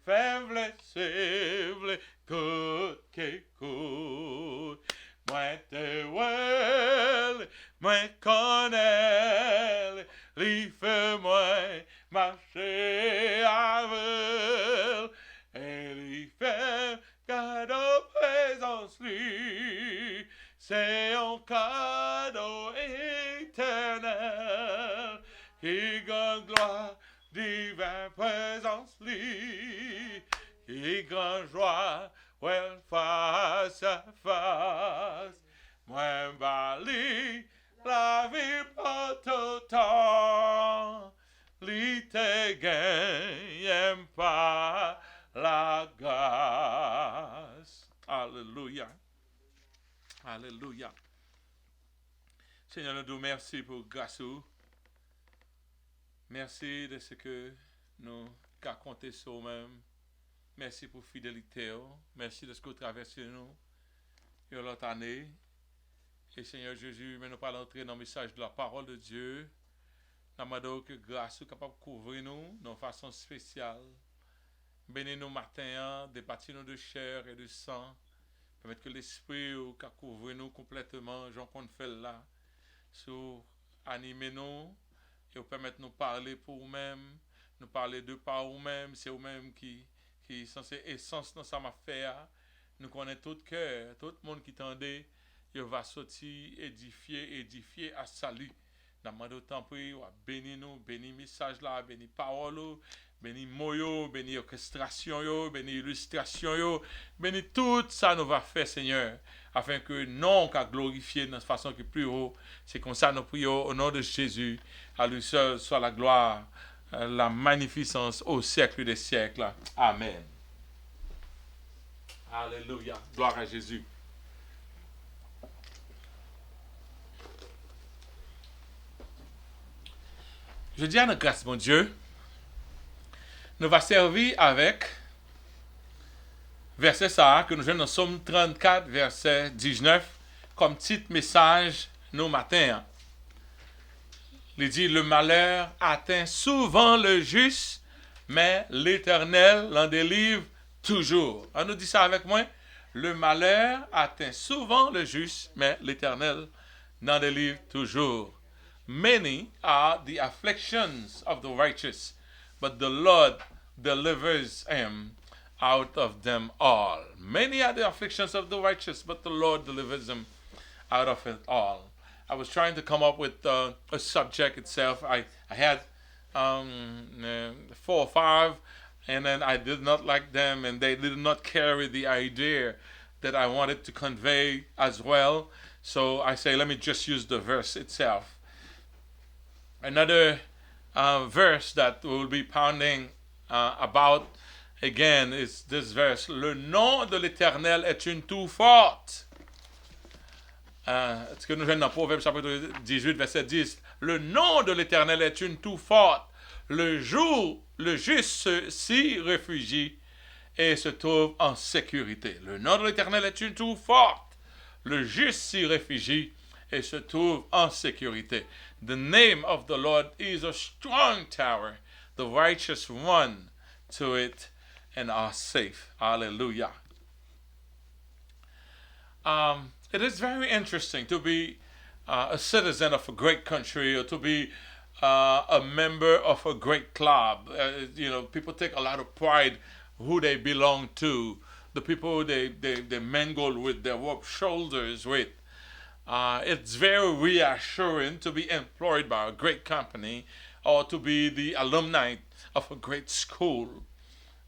faible, cible, coûte qui coûte, moi te well, moi connais, li fait moi marcher avec, et li fait cadeau présence li, c'est un cadeau éternel, qui grande gloire, divine présence, qui grande joie, well, face à face, moi bali, la vie pour tout temps, li te gagne par la grâce. Alléluia. Alléluia. Seigneur, nous te merci pour grâce. Merci de ce que nous avons compté sur nous-mêmes. Merci pour fidélité. Merci de ce que vous traversez nous. Et l'autre année. Et Seigneur Jésus, mais nous pas entrer dans le message de la parole de Dieu. Nous demandons que grâce soit capable de couvrir nous de façon spéciale. Bénis-nous matin, débattis-nous de chair et de sang. Permettre que l'esprit couvre nous complètement, Jean qu'on fait là. Sur animer nous et permettre nous parler pour nous-mêmes, nous parler de par nous-mêmes, c'est nous-mêmes qui sont essence dans sa affaire. Nous connaissons tout cœur, tout le monde qui tendait. Il va sortir édifier à salut. Dans le temps pris, bénis nous, bénis message là, bénis parole, bénis mots, bénis orchestration, bénis illustration, bénis tout ça nous va faire Seigneur, afin que non qu'à glorifier de façon qui est plus haut. C'est comme ça nous prions au nom de Jésus. À lui seul soit la gloire, la magnificence au siècle des siècles. Amen. Alléluia. Gloire à Jésus. Je dis à notre grâce, mon Dieu, nous va servir avec verset ça que nous avons dans Somme 34, verset 19, comme titre message nos matins. Il dit, le malheur atteint souvent le juste, mais l'Éternel l'en délivre toujours. On nous dit ça avec moi. Le malheur atteint souvent le juste, mais l'Éternel l'en délivre toujours. Many are the afflictions of the righteous, but the Lord delivers him out of them all. Many are the afflictions of the righteous, but the Lord delivers them out of it all. I was trying to come up with a subject itself. I had 4 or 5, and then I did not like them, and they did not carry the idea that I wanted to convey as well. So I say, let me just use the verse itself. Another verse that we'll be pounding about again is this verse. Le nom de l'Éternel est une tour forte. Ce que nous avons dans Proverbe chapitre 18, verset 10. Le nom de l'Éternel est une tour forte. Le jour, le juste s'y réfugie et se trouve en sécurité. Le nom de l'Éternel est une tour forte. Le juste s'y réfugie et se trouve en sécurité. The name of the Lord is a strong tower. The righteous run to it and are safe. Hallelujah. It is very interesting to be a citizen of a great country, or to be a member of a great club. People take a lot of pride who they belong to, the people they mingle with, they rub shoulders with. It's very reassuring to be employed by a great company or to be the alumni of a great school.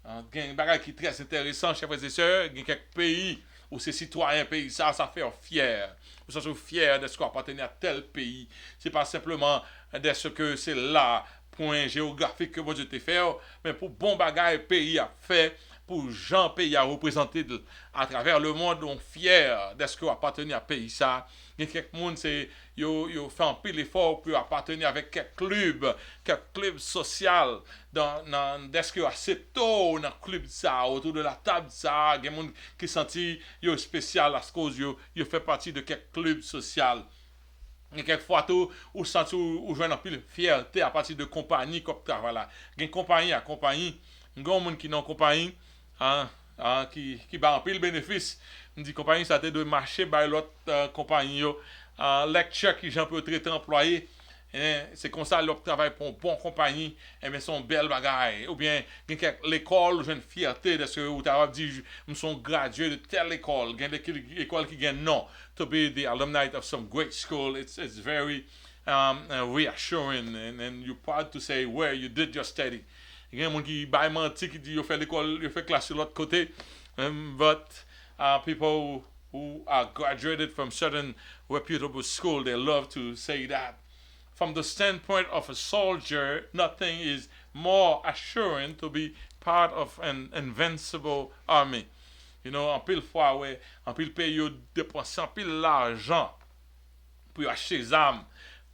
Il y a un bagage qui est très intéressant, chers frères et sœurs. Il y a quelques pays où ces citoyens pays, ça fait fier. Nous sommes fiers de ce qu'on appartenait à tel pays. C'est pas simplement de ce que c'est là, point géographique que vous avez fait, mais pour bon bagage pays a fait, pour Jean pays à représenter à travers le monde, on fier de ce qu'on appartenait à pays ça. Il y a quelques monde c'est yo fait un peu l'effort pour appartenir avec quelques clubs sociaux dans est-ce que accepté dans club ça autour de la table ça, il y a monde qui senti yo spécial à cause yo fait partie de quelques clubs social. Il y a quelquefois tout ou senti ou joindre un peu de fierté à partir de compagnie comme travail là. Il y a compagnie à compagnie, il y a monde qui non compagnie qui bat un peu le bénéfice. On dit compagnie ça te de marcher by l'autre compagnie lecture qui j'en peux traiter employé C'est comme ça, leur travail pour une bonne compagnie, son bel bagaille. Ou bien, l'école, j'ai une fierté de ce que vous avez dit, je suis gradué de telle école, il y a une école qui gagne non. To be the alumni of some great school, it's very reassuring, and you're proud to say where you did your study. Il y a des gens qui menti, qui dit, ils fait l'école, ils fait classe sur l'autre côté. But people who are graduated from certain reputable school, they love to say that. From the standpoint of a soldier, nothing is more assuring to be part of an invincible army. You know, en pile fois, ouais, en pile pays, dépenser en pile l'argent pour acheter des armes.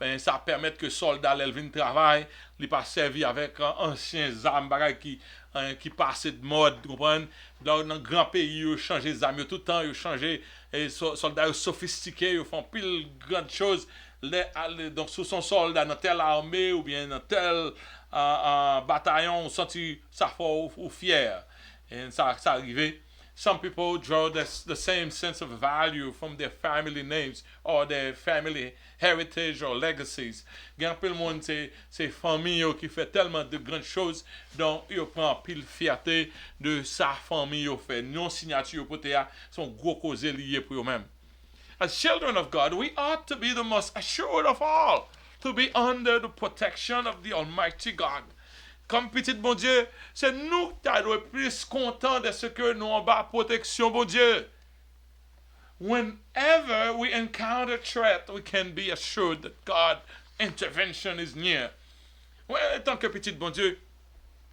Ben, ça permet que soldat viennent travailler, il pas servi avec anciens armes qui passaient de mode, vous comprenez? Dans un grand pays, ils changent les armes tout le temps, ils changent les soldats sophistiqués, ils font pile grandes choses. Donc, sous son soldat dans telle armée ou bien dans tel bataillon, on sent ça fort ou fier. Et ça arrivé. Some people draw the same sense of value from their family names or their family heritage or legacies. Il y a un peu le monde, c'est famille qui fait tellement de grandes choses, donc ils prennent pile fierté de sa famille au fait. Non signature pour tes sont gros causes liées pour eux-mêmes. As children of God, we ought to be the most assured of all, to be under the protection of the Almighty God. Comme petit bon Dieu, c'est nous qui doit être plus contents de ce que nous en bas protection, bon Dieu. Whenever we encounter threat, we can be assured that God's intervention is near. Ouais, tant que petit bon Dieu,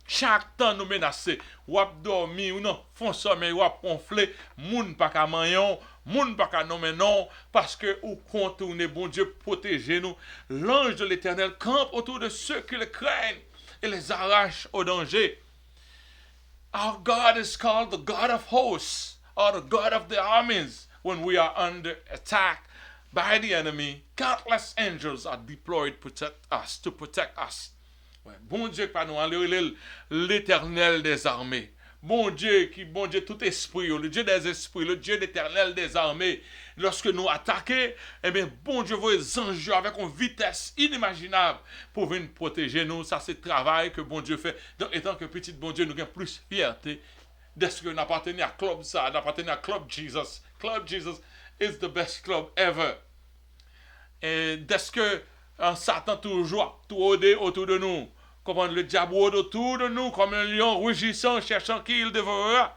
chaque temps nous menacer, ou ap dormi, ou non, font sommeil, ou ap ronfler, moun pa ka manyon, moun pa ka nommer non, parce que ou contourner, bon Dieu, protégez nous. L'ange de l'Éternel campe autour de ceux qui le craignent et les arrache au danger. Our God is called the God of hosts, or the God of the armies. When we are under attack by the enemy, countless angels are deployed to protect us. Ouais, bon Dieu, pas nous, l'Éternel des armées. Bon Dieu, tout esprit, le Dieu des esprits, le Dieu éternel des armées. Lorsque nous attaquons, eh bien, bon Dieu voit les anges avec une vitesse inimaginable pour venir protéger nous. Ça, c'est le travail que bon Dieu fait. Donc, étant que petit bon Dieu, nous avons plus fierté de ce que nous appartenons à Club ça, d'appartenir à Club Jesus. Club Jesus is the best club ever. Et d'est-ce que Satan toujours tout rôder autour de nous. Comment le diable rôde autour de nous comme un lion rugissant, cherchant qui il dévorera.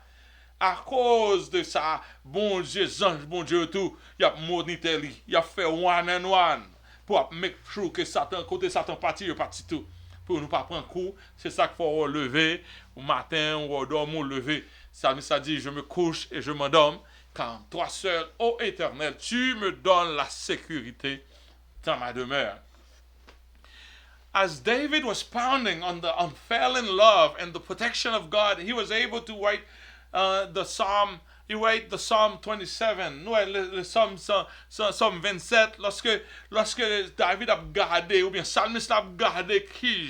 À cause de ça, bon Dieu, ange, bon Dieu, tout, il a monité lui, il a fait one and one pour make sure que Satan, côté Satan parti, il parti tout. Pour nous pas prendre coup, c'est ça qu'il faut lever au matin, ou dormir, lever. Ça dit, je me couche et je m'endorme, car toi seul, ô Éternel, tu me donnes la sécurité dans ma demeure. As David was pounding on the unfailing love and the protection of God, he was able to write the Psalm. He write the Psalm 27. Ouais, le Psalm 27. Lorsque David a gardé, ou bien Psalmiste a gardé qui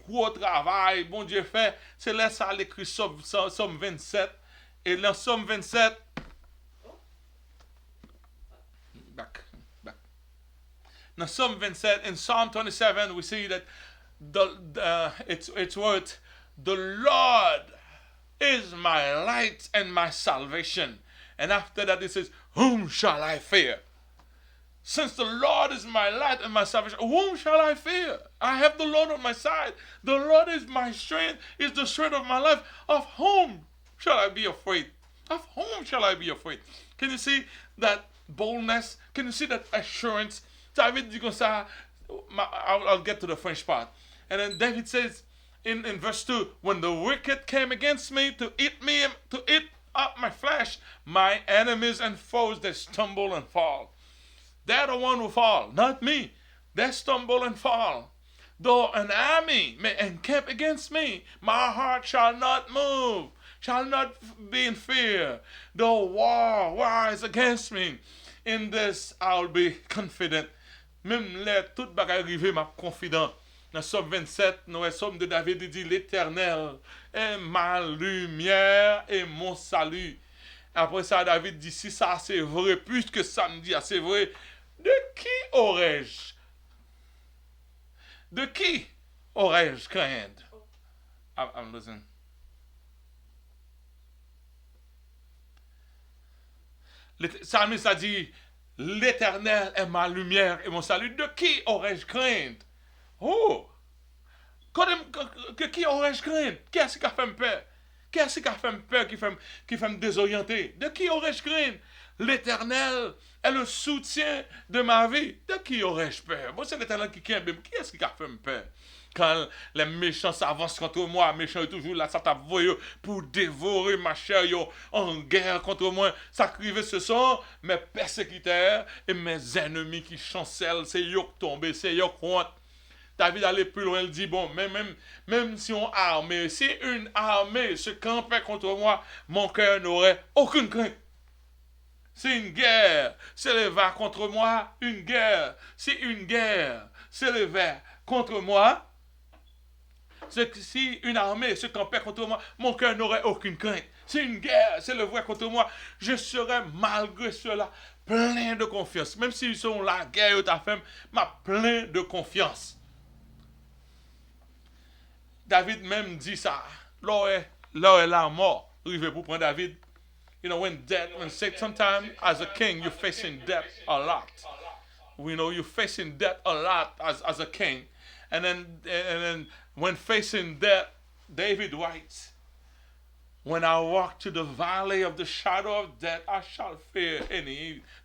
gros travail, bon Dieu fait, c'est là ça l'écrit Psalm 27. Et dans Psalm 27, Now, Psalm 27, in Psalm 27, we see that it's worth, the Lord is my light and my salvation. And after that, it says, whom shall I fear? Since the Lord is my light and my salvation, whom shall I fear? I have the Lord on my side. The Lord is my strength, is the strength of my life. Of whom shall I be afraid? Of whom shall I be afraid? Can you see that boldness? Can you see that assurance? David dit comme ça, I'll get to the French part. And then David says in verse 2, when the wicked came against me to eat up my flesh, my enemies and foes, they stumble and fall. They're the one who fall, not me. They stumble and fall. Though an army may encamp against me, my heart shall not move, shall not be in fear. Though war rise against me, in this I'll be confident. Même là, tout bagaille arrivé, m'a confident. Dans Somme 27, nous sommes de David, il dit, l'Éternel est ma lumière et mon salut. Après ça, David dit, si ça c'est vrai, puisque ça me dit, c'est vrai, de qui aurais-je De qui aurais-je crainte? I'm losing. Le psalmiste a dit, l'Éternel est ma lumière et mon salut. De qui aurais-je crainte? Oh! Qui aurais-je crainte? Qu'est-ce qui a fait me peur? Qu'est-ce qui a fait me peur, qui fait me désorienter? De qui aurais-je crainte? L'Éternel est le soutien de ma vie. De qui aurais-je peur? Moi, c'est l'Éternel qui aime. Qui est-ce qui a fait me peur? Quand les méchants s'avancent contre moi, les méchants sont toujours là, ça t'avoue pour dévorer ma chair, en guerre contre moi. Ça crive, ce sont mes persécuteurs et mes ennemis qui chancellent. C'est eux qui tombent, c'est eux qui honte. David allait plus loin, il dit, bon, même si on armée, si une armée se campait contre moi, mon cœur n'aurait aucune crainte. Si une guerre s'élevait contre moi, si une guerre s'élevait contre moi, si une armée se campait contre moi, mon cœur n'aurait aucune crainte. Si une guerre s'élevait contre moi, je serais malgré cela plein de confiance. Même s'ils sont la guerre ou ta femme, m'a plein de confiance. David même dit ça. Là est la mort. Arrivé pour prendre David. You know, sometimes as a king, you're facing death a lot. You know, you're facing death a lot as a king. And then when facing death, David writes, when I walk to the valley of the shadow of death, I shall fear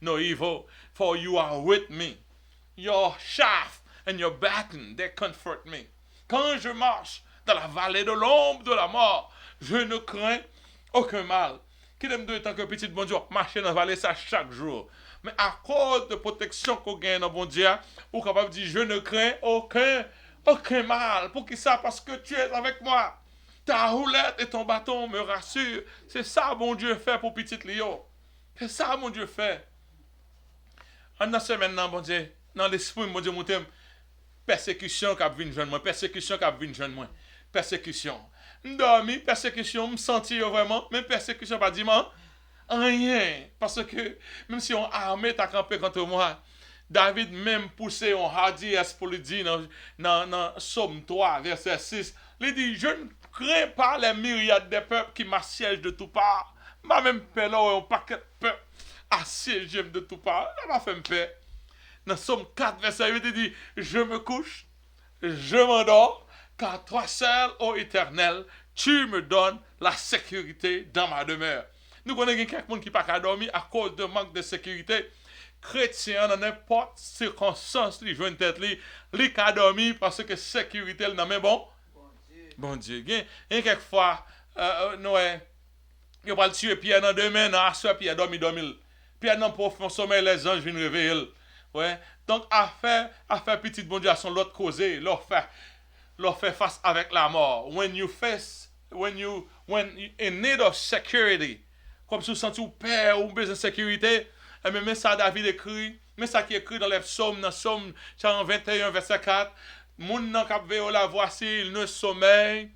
no evil, for you are with me. Your shaft and your baton, they comfort me. Quand je marche dans la vallée de l'ombre de la mort, je ne crains aucun mal. Qui aime de tant que petit bon Dieu, marcher dans la vallée ça chaque jour. Mais à cause de protection qu'on gagne dans bon Dieu, ou capable de dire, je ne crains aucun mal. Pour qui ça? Parce que tu es avec moi. Ta roulette et ton bâton me rassurent. C'est ça, mon Dieu, fait pour petit Léo. C'est ça, mon Dieu, fait. En a maintenant, bon Dieu, dans l'esprit, mon Dieu, mon thème, persécution qui a vu jeune moi, persécution qui a vu jeune moi, persécution. M'dormi, persécution, me sentir vraiment, même persécution pas dit rien. Parce que même si on armé t'a campé contre moi, David même poussé en hardiesse pour lui dire dans Psaume 3, verset 6, il dit, je ne crains pas les myriades de peuples qui m'assiègent de tout part. Ma même paix là, un paquet de peuples assiégés de tout part. Ça m'a fait me paix. Dans Psaume 4, verset 8, il dit, je me couche, je m'endors, car toi seul, ô Éternel, tu me donnes la sécurité dans ma demeure. Nous connaissons quelqu'un qui n'a pas dormir à cause de manque de sécurité. Chrétien, dans n'importe circonstance, il joue une tête, il a dormi parce que sécurité, il n'a même bon. Bon Dieu. Il y a quelquefois, Noé, il va le tuer Pierre dans 2 mains, dans la soeur, Pierre dormi. Pierre dans le profond sommeil, les anges viennent réveiller. Ouais. Donc, à faire petit bon Dieu à son l'autre causé, leur faire face avec la mort. When you in need of security, comme si vous sentez peur ou besoin de sécurité, mais ça David écrit, mais ça qui est écrit dans les psaumes, dans Psaume 21, verset 4, moun nan kap veyo la voici, il ne sommeille,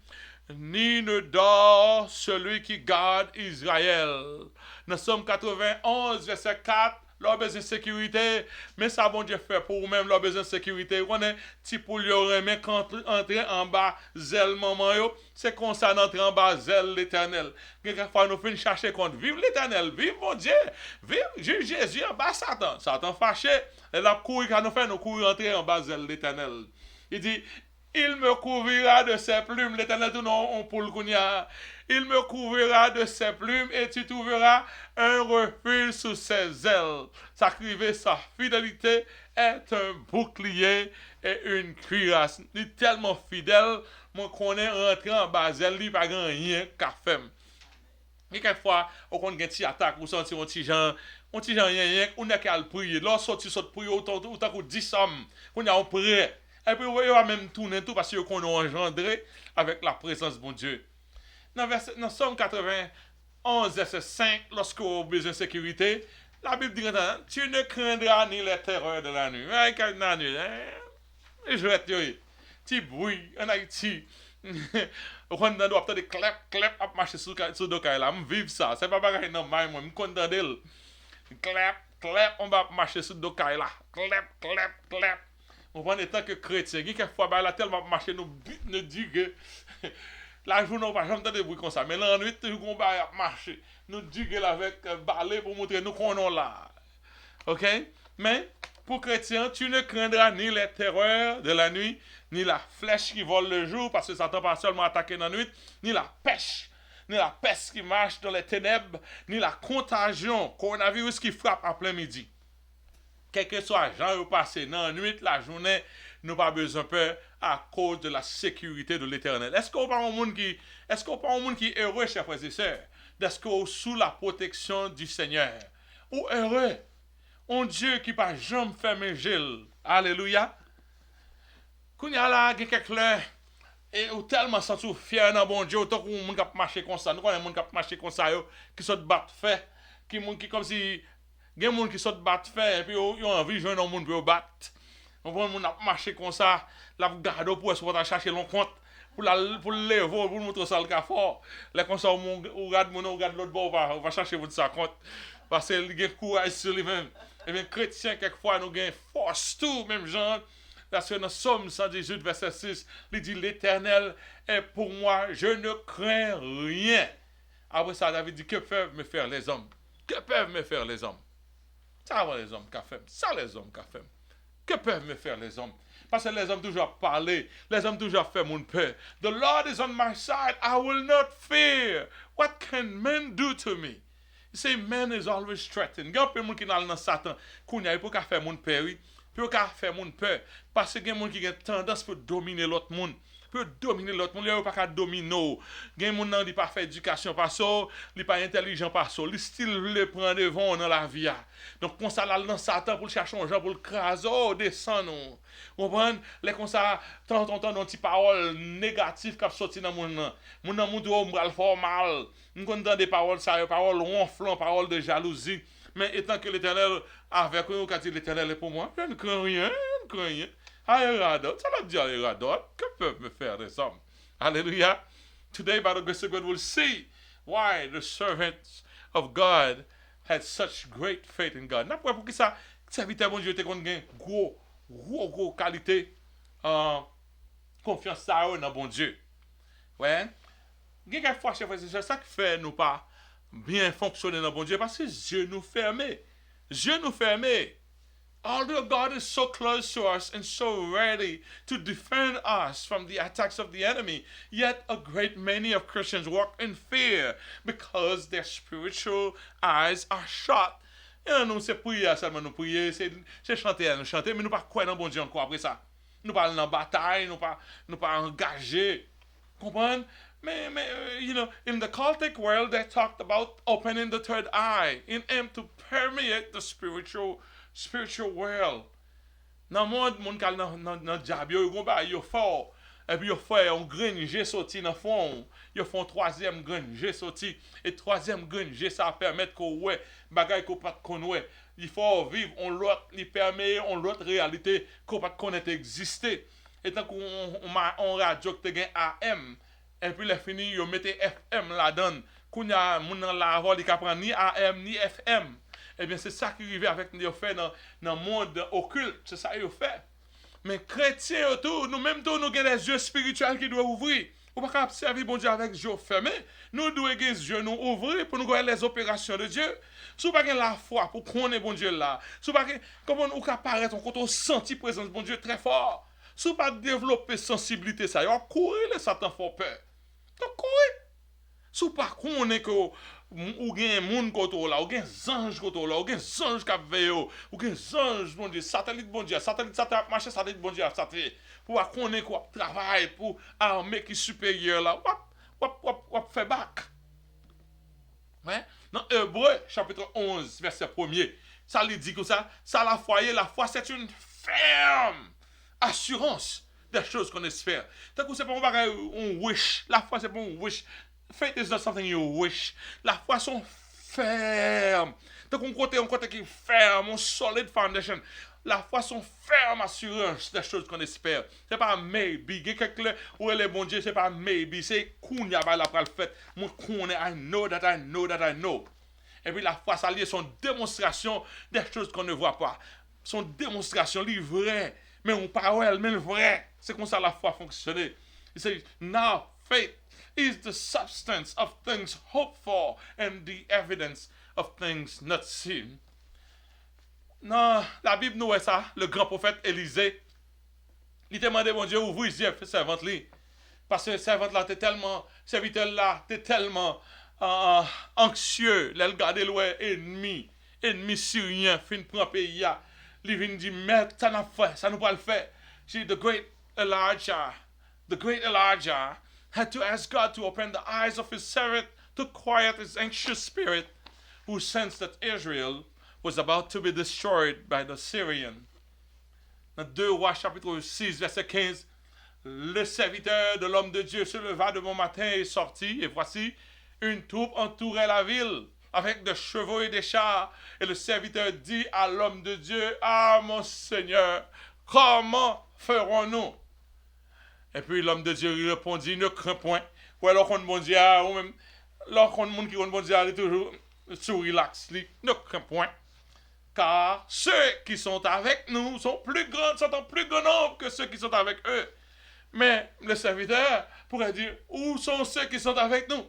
ni ne dort celui qui garde Israël. Dans Psaume 91, verset 4, leur besoin de sécurité, mais ça bon Dieu fait pour vous-même leur besoin de sécurité. On est petit pour lui remettre quand entrer en bas zèle maman yo, c'est comme ça d'entrer en bas zèle l'Éternel. Quelquefois nous finissons chercher contre vive l'Éternel, vive mon Dieu, vive Jésus en bas Satan. Satan fâché, et la courir quand nous fait nous courir entrer en bas zèle l'Éternel. Il dit il me couvrira de ses plumes, l'Éternel tout non on pour le kounya. Il me couvrira de ses plumes et tu trouveras un refuge sous ses ailes. Sa fidélité est un bouclier et une cuirasse. Il est tellement fidèle, moi qu'on est rentré en bas, il n'y a pas rien qu'à faire. Et quelquefois, on a une petite attaque, on sent un petit gens, rien, on a qu'à le prier. Lorsque tu sautes prier, autant que 10 hommes, on a un prêt. Et puis, on va même tourner tout parce qu'on est engendré avec la présence de mon Dieu. Dans Psaume 91, verset 5, lorsqu'on a besoin de sécurité, la Bible dit tu ne craindras ni les terreurs de la nuit. Je vais te dire, petit bruit en Haïti. On doit entendre des clap, à marcher sur le cas là. Je vive ça. C'est pas pareil dans moi, je suis content d'elle. Clap, on va marcher sur le cas là. Clap. On prend en tant que chrétien, quelquefois, bah, là, tellement marché, nous dit que la journée, on va jamais entendre des bruits comme ça. Mais la nuit, on va marcher. Nous dit que avec balai pour montrer nous qu'on est là. Ok? Mais, pour chrétien, tu ne craindras ni les terreurs de la nuit, ni la flèche qui vole le jour, parce que Satan pas seulement attaquer dans la nuit, ni la pêche, ni la peste qui marche dans les ténèbres, ni la contagion, coronavirus qui frappe à plein midi. Quel que soit gens au passé, dans la nuit, la journée, nous pas besoin de peur à cause de la sécurité de l'Éternel. Est-ce qu'on parle au monde qui est heureux, chers frères et sœurs, d'être sous la protection du Seigneur? Ou heureux? Un Dieu qui pas jamais fermé gel. Alléluia. Quand il y a là, quelqu'un et ou tellement senti fier dans bon Dieu, autant qu'on monde qui marcher comme ça, nous connaissons monde qui marcher comme ça qui sont battre fait, qui comme si il y a des gens qui sont battre fait et puis ils ont envie de joindre un monde pour battre. On voit monde marcher comme ça, la garde pour être chercher l'on compte pour le lever pour montrer ça le cas fort. Là comme ça on regarde l'autre bord on va chercher votre ça compte parce qu'il y a courage sur lui-même. Et bien chrétien quelquefois nous gagne force tout même genre parce que dans Somme 118 verset 6, il dit l'Éternel est pour moi, je ne crains rien. Après ça David dit que peuvent me faire les hommes? Que peuvent me faire les hommes? Ça va les hommes qu'a fait. Ça les hommes qu'a fait. Que peuvent me faire les hommes? Parce que les hommes toujours parlent, les hommes toujours font mon peur. The Lord is on my side, I will not fear. What can men do to me? You say man is always threatened. Il y a un peu de gens qui sont dans Satan, qui n'a pas faire mon peur, puis qui faire mon peur. Parce que il y a des gens qui ont tendance pour dominer l'autre monde. Peut dominer l'autre monde, il n'y a pas qu'à dominer. Il y a des gens qui n'ont pas fait éducation par ça, ils n'ont pas intelligent par ça. Ils style le prend devant dans la vie. Donc, quand ça dans Satan pour chercher un gens pour le craser, descendre. Vous comprenez? Les comme ça, tant dans des paroles négatives qui sortent dans mon nom. Mon nom doit me faire mal. Nous entendons des paroles, ça, des paroles ronflantes, paroles de jalousie. Mais étant que l'Éternel avec nous, quand l'Éternel est pour moi, je ne crains rien, je ne crains rien. Aéradot, ça veut dire Aéradot, que peuvent me faire les hommes? Alléluia. Today, by the grace of God, we'll see why the servants of God had such great faith in God. N'a pas pour qui ça, serviteur bon Dieu était qu'on gagne gros qualité, confiance dans bon Dieu. Ouais. Quelquefois, c'est ça qui fait nous pas bien fonctionner dans bon Dieu parce que Dieu nous ferme. Dieu nous ferme. Although God is so close to us and so ready to defend us from the attacks of the enemy, yet a great many of Christians walk in fear because their spiritual eyes are shut. Et nous, c'est prier seulement, nous prier, c'est chanter, mais nous pas croire dans bon Dieu encore après ça. Nous pas dans bataille, nous pas engagés. Comprenez? Mais, you know, in the cultic world, they talked about opening the third eye in aim to permeate the spiritual world. Dans le monde qui dans diable, ils fort. Et puis ils font un granger sorti dans le fond. Ils font troisième granger sorti. Et troisième granger, ça permet qu'on ouais, bagaille qu'on pas connaître. Il faut vivre on l'autre, il permet on l'autre réalité qu'on pas connaître exister. Et tant qu'on radio que tu AM et puis les fini, ils mettent FM là-dedans. Quand il y a mon dans la voix, il ne prend ni AM ni FM. Eh bien, c'est ça qui arrive avec nous fait dans le monde occulte. C'est ça qu'ils fait. Mais chrétiens autour, nous-mêmes, nous avons des yeux spirituels qui doivent ouvrir. On ne peut pas servir bon Dieu avec les yeux fermés. Nous devons avoir les yeux ouverts pour nous voir les opérations de Dieu. Si vous n'avez pas la foi pour connaître bon Dieu là, si vous n'avez pas comment nous apparaître, on senti présence de bon Dieu très fort. Si vous n'avez pas développer sensibilité, ça, vous courir, les Satan font peur. Donc, courir. Si vous n'avez pas connaître que ou gen moun koto là, ou gen ange koto là, ou gen ange k'ap veille, ou gen ange bon Dieu, satellite bon Dieu, satellite marché, satellite bon Dieu, satellite pour connaître quoi travail pour armée qui supérieure là, wap fait back. Ouais? Dans Hébreu chapitre 11 verset 1er, ça lui dit comme ça la foi c'est une ferme assurance des choses qu'on espère. Tant que c'est pas un bagage on wish, la foi c'est pas un wish. Faith is not something you wish. La foi sont ferme. Donc on côté qui est ferme, on solid foundation. La foi sont ferme assurance des choses qu'on espère. C'est pas maybe. Quelqu'un où est le bon Dieu, c'est pas maybe. C'est kounya va la pral fait. Mon connais, I know that I know that I know. Et puis la foi, ça lié son démonstration des choses qu'on ne voit pas. Son démonstration livrée. mais on parole, mais le vrai. C'est comme ça la foi fonctionne. Il dit, now faith is the substance of things hoped for and the evidence of things not seen. Dans la Bible, nous, ça, le grand prophète Élisée, il demandait, mon Dieu, ouvre les yeux, servante li. Parce que servante là, t'es tellement, serviteur là, t'es tellement anxieux. Là, regardez le ennemi syrien, fin prend pays. Il vient dire, mais ça n'a fait, ça nous pas le fait. See, the great Elijah had to ask God to open the eyes of his servant to quiet his anxious spirit, who sensed that Israel was about to be destroyed by the Syrian. Dans 2 Rois chapitre 6, verset 15, le serviteur de l'homme de Dieu se leva de bon matin et sortit, et voici, une troupe entourait la ville avec des chevaux et des chars. Et le serviteur dit à l'homme de Dieu, ah mon Seigneur, comment ferons-nous? Et puis l'homme de Dieu lui répondit, ne crains point. Ou alors qu'on bon Dieu, ou même, lorsqu'on monde qui bon Dieu, il est toujours sous relax, ne crains point. Car ceux qui sont avec nous sont en plus grand nombre que ceux qui sont avec eux. Mais le serviteur pourrait dire, où sont ceux qui sont avec nous?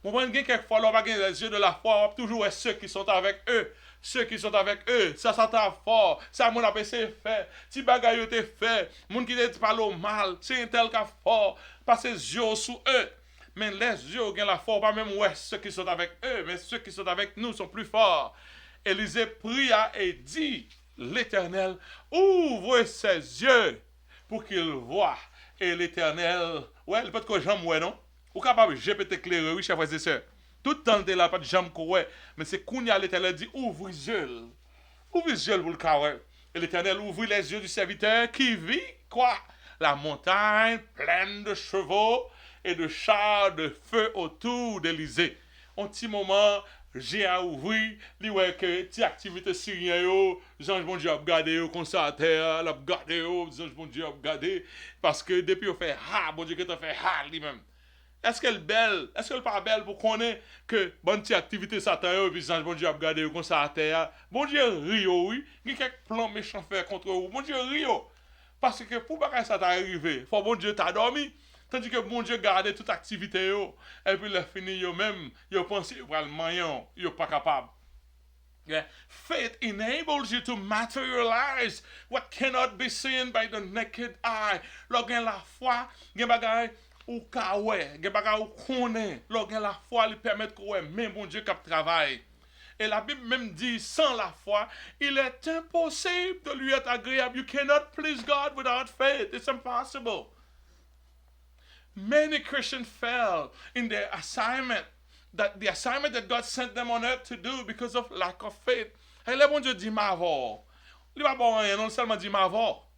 Vous comprenez, quelquefois, l'on va gagner les yeux de la foi, toujours ceux qui sont avec eux. Ceux qui sont avec eux, ça t'a fort, ça mon appel c'est fait, si bagaille te fait, moun qui te parle au mal, c'est un tel qu'a fort, parce que les yeux sous eux. Mais les yeux ont la force, pas même ceux qui sont avec eux, mais ceux qui sont avec nous sont plus forts. Élisée pria et dit, l'Éternel, ouvre ses yeux pour qu'il voie. Et l'Éternel, ouais, il peut être que j'aime, ouais, non? Ou capable, je peux t'éclairer, oui, chers frères et sœurs. Tout le temps, là, pas de jambe, ouais. Mais c'est qu'on y a l'Éternel dit, ouvre les yeux. Ouvre les yeux pour le carré. Et l'Éternel ouvre les yeux du serviteur qui vit, quoi? La montagne pleine de chevaux et de chars de feu autour d'Élysée. Un petit moment, j'ai à ouvrir, il ouais que tes activités syriennes, les anges bon Dieu a regardé comme ça à terre, l'a regardé, les anges bon Dieu a regardé, parce que depuis on fait bon Dieu que t'as fait lui-même. Est-ce qu'elle est belle? Est-ce qu'elle n'est pas belle pour qu'on ait que bonne petite activité Satan et puis bon Dieu a regardé comme ça à terre? Bon Dieu rio, oui. Il y a quelques plans méchants faits contre vous. Bon Dieu rio. Parce que pour que ça t'arrive, faut bon Dieu t'a dormi. Tandis que bon Dieu garde toute activité yo. Et puis le fini yo même, yo pense yo pral mayon, yo pas capable. Yeah. Faith enables you to materialize what cannot be seen by the naked eye. Lorsqu'on la foi, gen bagay ou ka ouais, gen bagay ou connaît, lorsqu'on la foi lui permet que ouais, même bon Dieu cap travail. Et la Bible même dit, sans la foi, il est impossible de lui être agréable. You cannot please God without faith. It's impossible. Many Christians fail in their assignment, the assignment that God sent them on earth to do because of lack of faith. Et le bon Dieu dit m'avor. Il va pas rien, non seulement dit m'avor.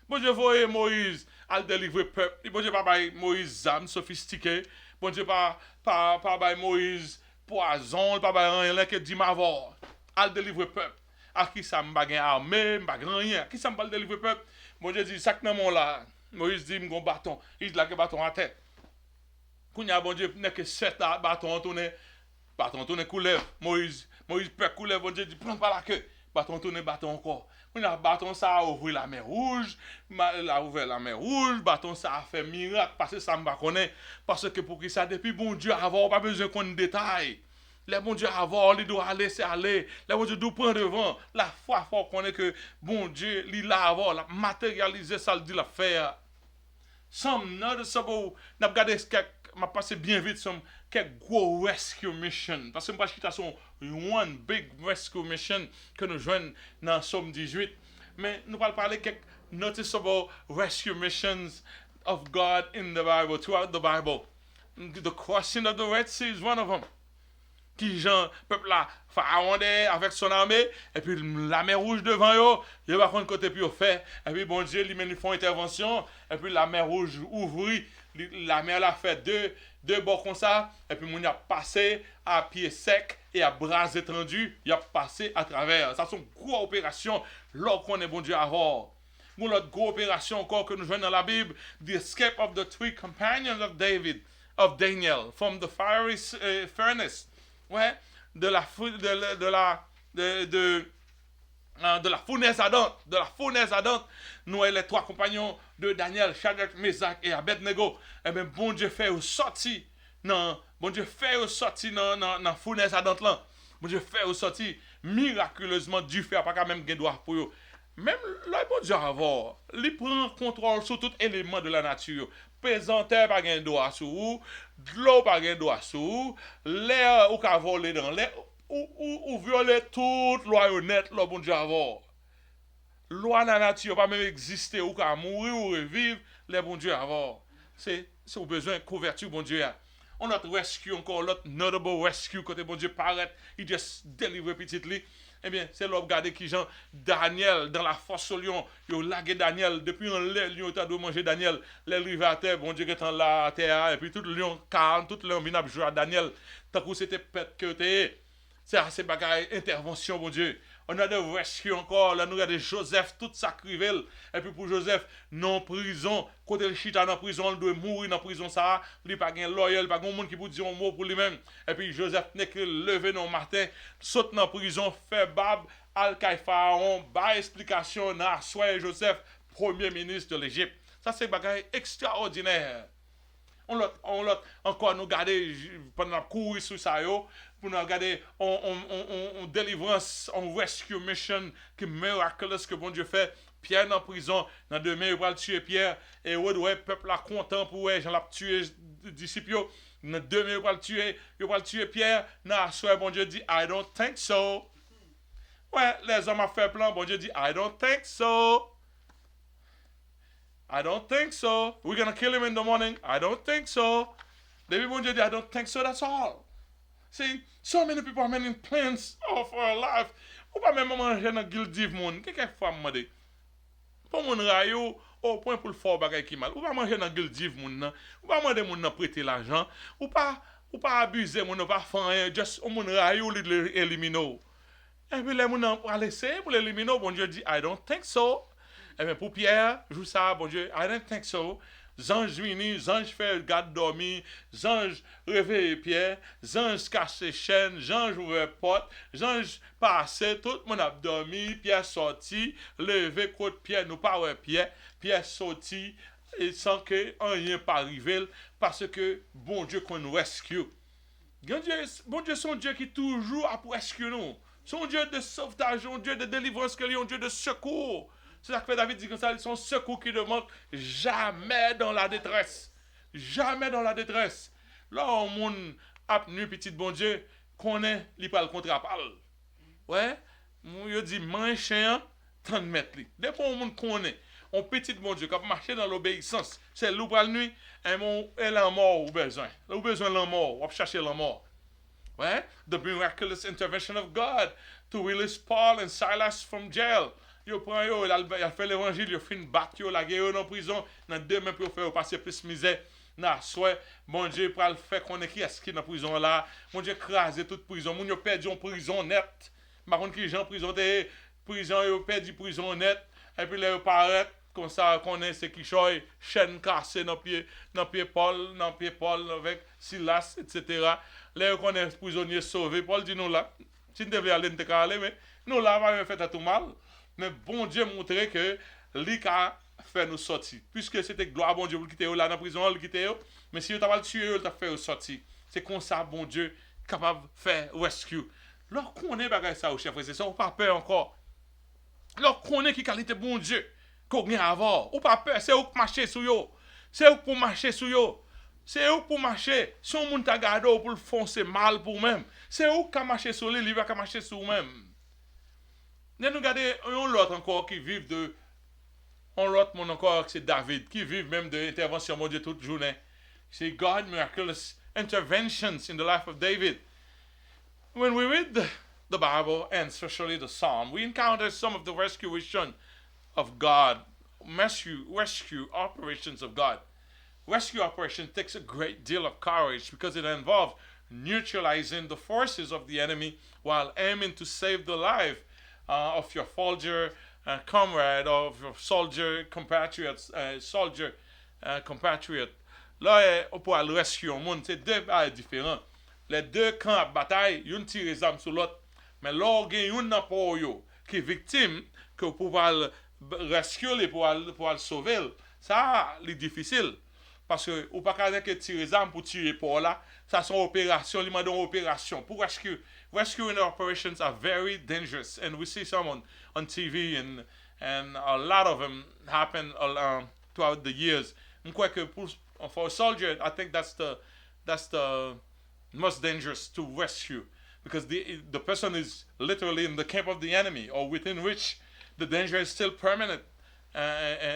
Bon Dieu voyait Moïse à délivrer le peuple. Bon Dieu pas bailler Moïse âme sophistiquée. Bon Dieu pas bailler Moïse poison, pas bailler rien qui dit m'avor. À délivrer le peuple. À qui ça m'a pas armée, m'a rien. À qui ça m'a pas délivrer le peuple. Bon Dieu dit ça que non là. Moïse dit m'gon bâton. Il dit là que bâton à terre. Quand y a bon Dieu n'est que 7 bâton tourné coulève. Moïse peut coulève, bon Dieu dit prends pas la queue. Bâton tourné bâton encore. Quand y a bâton ça a ouvert la mer rouge, bâton ça a fait miracle parce que ça me connaît parce que pour qui ça depuis bon Dieu avoir pas besoin qu'on détaille. Les bon Dieu avoir, il doit laisser aller. Les bon Dieu doit prendre devant. La foi faut connaître que bon Dieu il l'a avoir, la matérialiser ça le dit la faire. Some noticeable, n'a regardé m'a passé bien vite some quelques gros rescue mission parce que moi je suis one big rescue mission que nous joignons dans Somme 18 mais nous allons parler quelques noticeable rescue missions of God in the Bible, throughout the Bible. The crossing of the Red Sea is one of them. Qui Jean peuple là Pharaon avec son armée et puis la mer rouge devant eux, il va prendre côté puis au fait et puis bon Dieu lui font intervention et puis la mer rouge ouvrit, la mer l'a fait deux bords comme ça et puis on a passé à pied sec et à bras étendus, il a passé à travers. Ça c'est une grosse opération lorsqu'on est bon Dieu avant. Une autre grosse opération encore que nous jouons dans la Bible, the escape of the 3 companions of Daniel from the fiery furnace. Ouais, de de la fournaise ardente, nous et les trois compagnons de Daniel, Shadrach, Meshach et Abednego, eh bien, bon Dieu fait sortir, bon Dieu fait sortir dans la fournaise ardente là. Bon Dieu fait sortir miraculeusement du feu, pas quand même gain droit pour eux. Même le bon Dieu avant, il prend contrôle sur tout élément de la nature. Pesanteur pas gain droit sur vous, de l'eau pas gain droit sur vous, l'air ou qu'a voler dans l'air, ou violer toute loi honnête, le bon Dieu avant. Loi de la nature pas même exister ou qu'à mourir ou revivre, les bon Dieu avant. C'est au besoin de couverture, bon Dieu. On a notre rescue encore, l'autre notable rescue, côté bon Dieu paraît, il just délivre petit lit. Eh bien, c'est là regarder qui Jean Daniel dans la fosse au lion, il a lagué Daniel depuis un lait, lion t'a de manger Daniel, les rives à terre, bon Dieu qui est en là à terre, et puis tout le lion calme, tout le lion vient jouer à Daniel, tant que c'était pète que t'es. C'est assez bagaille, intervention, bon Dieu. On a des rescue encore, là nous regardons Joseph, tout ça crivel. Et puis pour Joseph, non prison, côté le chita dans prison, il doit mourir dans prison ça, il pas gain loyal, pas grand monde qui peut dire un mot pour lui-même. Et puis Joseph n'est que levé dans matin, saute dans prison, fait bab, al-Kay Pharaon, bas explication, na soyez Joseph, premier ministre de l'Égypte. Ça c'est bagaille extraordinaire. On l'autre encore nous garder pendant courir sur ça yo pour nous regarder on délivrance on rescue mission que miraculous que bon Dieu fait Pierre dans prison dans demain il va tuer Pierre et ouais peuple là content pour ouais Jean l'a tué disciple dans demain il va tuer Pierre na soir bon Dieu dit I don't think so. Ouais les hommes a fait plan bon Dieu dit I don't think so. I don't think so. We're gonna kill him in the morning. I don't think so. David Bondier dit, I don't think so, that's all. See, so many people are making plans for our life. Ou pas même manger dans guildive moun. Quelques fois m'a dit. Pour moun rayo au point pour le fort bagay qui mal. Ou pas manger dans guildive moun nan. Ou pas demander moun nan prêter l'argent. Ou pas abuser moun, ou pas faire just moun rayo li éliminer. Et puis les moun nan pour laisser pour l'éliminer, bon Dieu dit, I don't think so. Eh bien, pour Pierre, joue ça, bon Dieu, I don't think so. Zange vini, zange fait garde dormi, zange réveille Pierre, zange casse chaîne, zange ouvre porte, zange passe, tout le monde a dormi, Pierre sorti, levé côté Pierre, nous pas ouais Pierre sorti, et sans que rien pas arrivé, parce que bon Dieu qu'on nous rescue. Bon Dieu, son Dieu qui toujours a pour rescue nous. Son Dieu de sauvetage, son Dieu de délivrance, un Dieu de secours. C'est ça que David dit comme ça, son secours qui ne manque jamais dans la détresse. Jamais dans la détresse. Là, on monde a nu petit bon Dieu, connaît, il parle contre la parole. Ouais, il dit, man chien, tant de mettre lui. Dès qu'on monde connaît, on petit bon Dieu, qui a marché dans l'obéissance, c'est l'ou pral nuit, et elle est mort ou besoin. Ou besoin de la mort, on va chercher la mort. Ouais, the miraculous intervention of God to release Paul and Silas from jail. Yo prend yo, il a fait l'évangile, il a fait une battre yo, la guerre dans prison, dans deux mains pour faire passer plus misère. Na souhait, bon Dieu pour le faire qu'on est qui est-ce qui dans prison là, mon Dieu craser toute prison, mon yo perdu en prison net. Par contre qui gens prison yo perdu prison net et puis là paraît comme ça qu'on est c'est qui choy chaîne cassée dans pied Paul avec Silas etc. Là qu'on est prisonnier sauvé, Paul dit nous là, si nous devait aller nous aller mais nous là va faire tout mal. Mais bon Dieu montrait que l'Ika fait nous sortir. Puisque c'était gloire bon Dieu pour quitter là dans la prison, il quitter. Mais si vous t'avez tué, il t'a fait sortir. C'est comme ça, bon Dieu, capable de faire rescue. Lorsqu'on est bagay ça au chef, c'est ça, ou pas peur encore. Lorsqu'on est qui qualité bon Dieu, qu'on vient avoir, ou pas peur, c'est où marcher sur yo. C'est où pour marcher sur yo. C'est où pour marcher. Si on monte à garder pour le foncer mal pour même. C'est où qu'à marcher sur lui, il va qu'à marcher sur même. Nous regardons un autre encore qui vit de. Un autre monde encore, c'est David, qui vit même de l'intervention de Dieu toute journée. C'est God miraculous interventions in the life of David. When we read the Bible, and especially the Psalm, we encounter some of the rescuation of God, rescue operations of God. Rescue operation takes a great deal of courage because it involves neutralizing the forces of the enemy while aiming to save the life of your soldier comrade, of your soldier compatriot, compatriot. Là, pour aller rescue un monde, c'est deux bails différents. Les deux camps de bataille, ils tirent les armes sur l'autre. Mais là, il y a un pour eux qui est victime, que pour pouvoir le rescuer, pour le sauver, ça, c'est difficile. Parce que, ou pas qu'à tirer les armes pour tirer pour là, ça sont opérations, ils demandent une opération. Pour rescuing operations are very dangerous. And we see some on TV and a lot of them happen throughout the years. For a soldier, I think that's the most dangerous to rescue because the person is literally in the camp of the enemy or within which the danger is still permanent,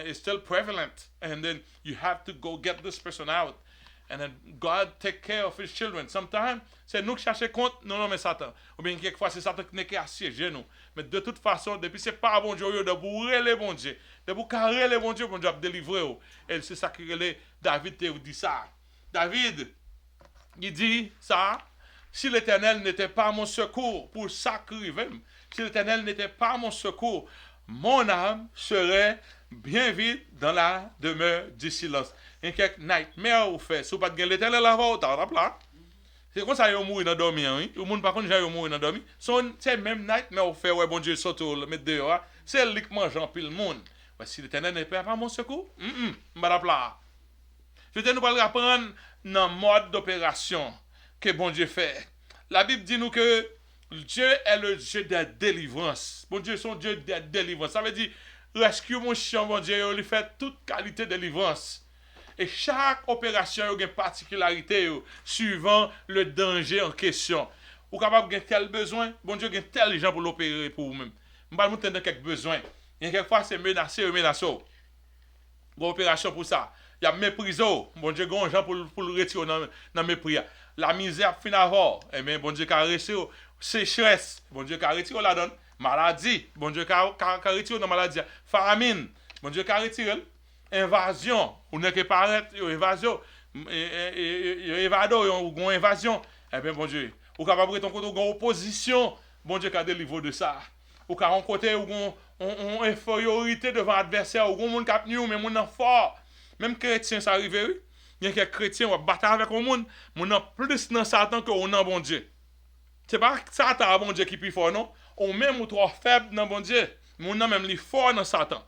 is still prevalent, and then you have to go get this person out. And then God take care of his children. Sometimes, c'est nous qui cherchons contre, non, mais Satan. Ou bien, quelquefois, c'est Satan qui n'est qu'à assiéger nous. Mais de toute façon, depuis c'est pas bon Dieu, de bourrer les bon Dieu. De vous carrer les bon Dieu, bon Dieu a délivré. Et c'est ça que David te dit ça. David, il dit ça. Si l'Éternel n'était pas mon secours, pour ça que si l'Éternel n'était pas mon secours, mon âme serait bien vide dans la demeure du silence. Il y a quelques nightmares ou fait. Si vous n'avez pas l'Éternel là-bas, vous avez là. C'est comme ça que vous mourrez dans le dormir. Le monde, par contre, vous mourrez dans le dormir. C'est même nightmare ou fait, ouais, bon Dieu, saute le mettre dehors. C'est lui qui mange en pile le monde. Si l'Éternel n'est pas mon secours, je vais là. Je vais nous apprendre dans le mode d'opération que bon Dieu fait. La Bible dit nous que Dieu est le Dieu de délivrance. Bon Dieu est son Dieu de délivrance. Ça veut dire, rescue mon chien, bon Dieu, il lui fait toute qualité de délivrance. Et chaque opération a une particularité suivant le danger en question. Ou capable de tel besoin, bon Dieu a tel gens pour l'opérer pour vous-même. Je vais vous donner quelques besoins. Et quelquefois, c'est menacé ou menacé. Une opération pour ça. Il y a méprisé. Bon Dieu a gens pour le retirer dans le mépris. La misère fin avant. Eh bien, bon Dieu a retiré. Sécheresse. Bon Dieu a retiré la donne. Maladie. Bon Dieu a retiré dans la maladie. Famine. Bon Dieu a retiré. Invasion, ou n'est que paraître, invasion, évado, ou invasion, eh bien, bon Dieu, ou capable de ton côté, ou opposition, bon Dieu, qui a délivré de ça. Ou qu'à un côté, ou une infériorité devant l'adversaire, ou un monde qui a tenu, mais mon fort. Même chrétien, ça arrive, oui. Il y a quelques chrétiens, on va battre avec un monde, mais on a plus dans Satan que on a bon Dieu. C'est pas Satan, bon Dieu, qui est plus fort, non? Ou même ou trop faible dans bon Dieu, mais on a même les forts dans Satan.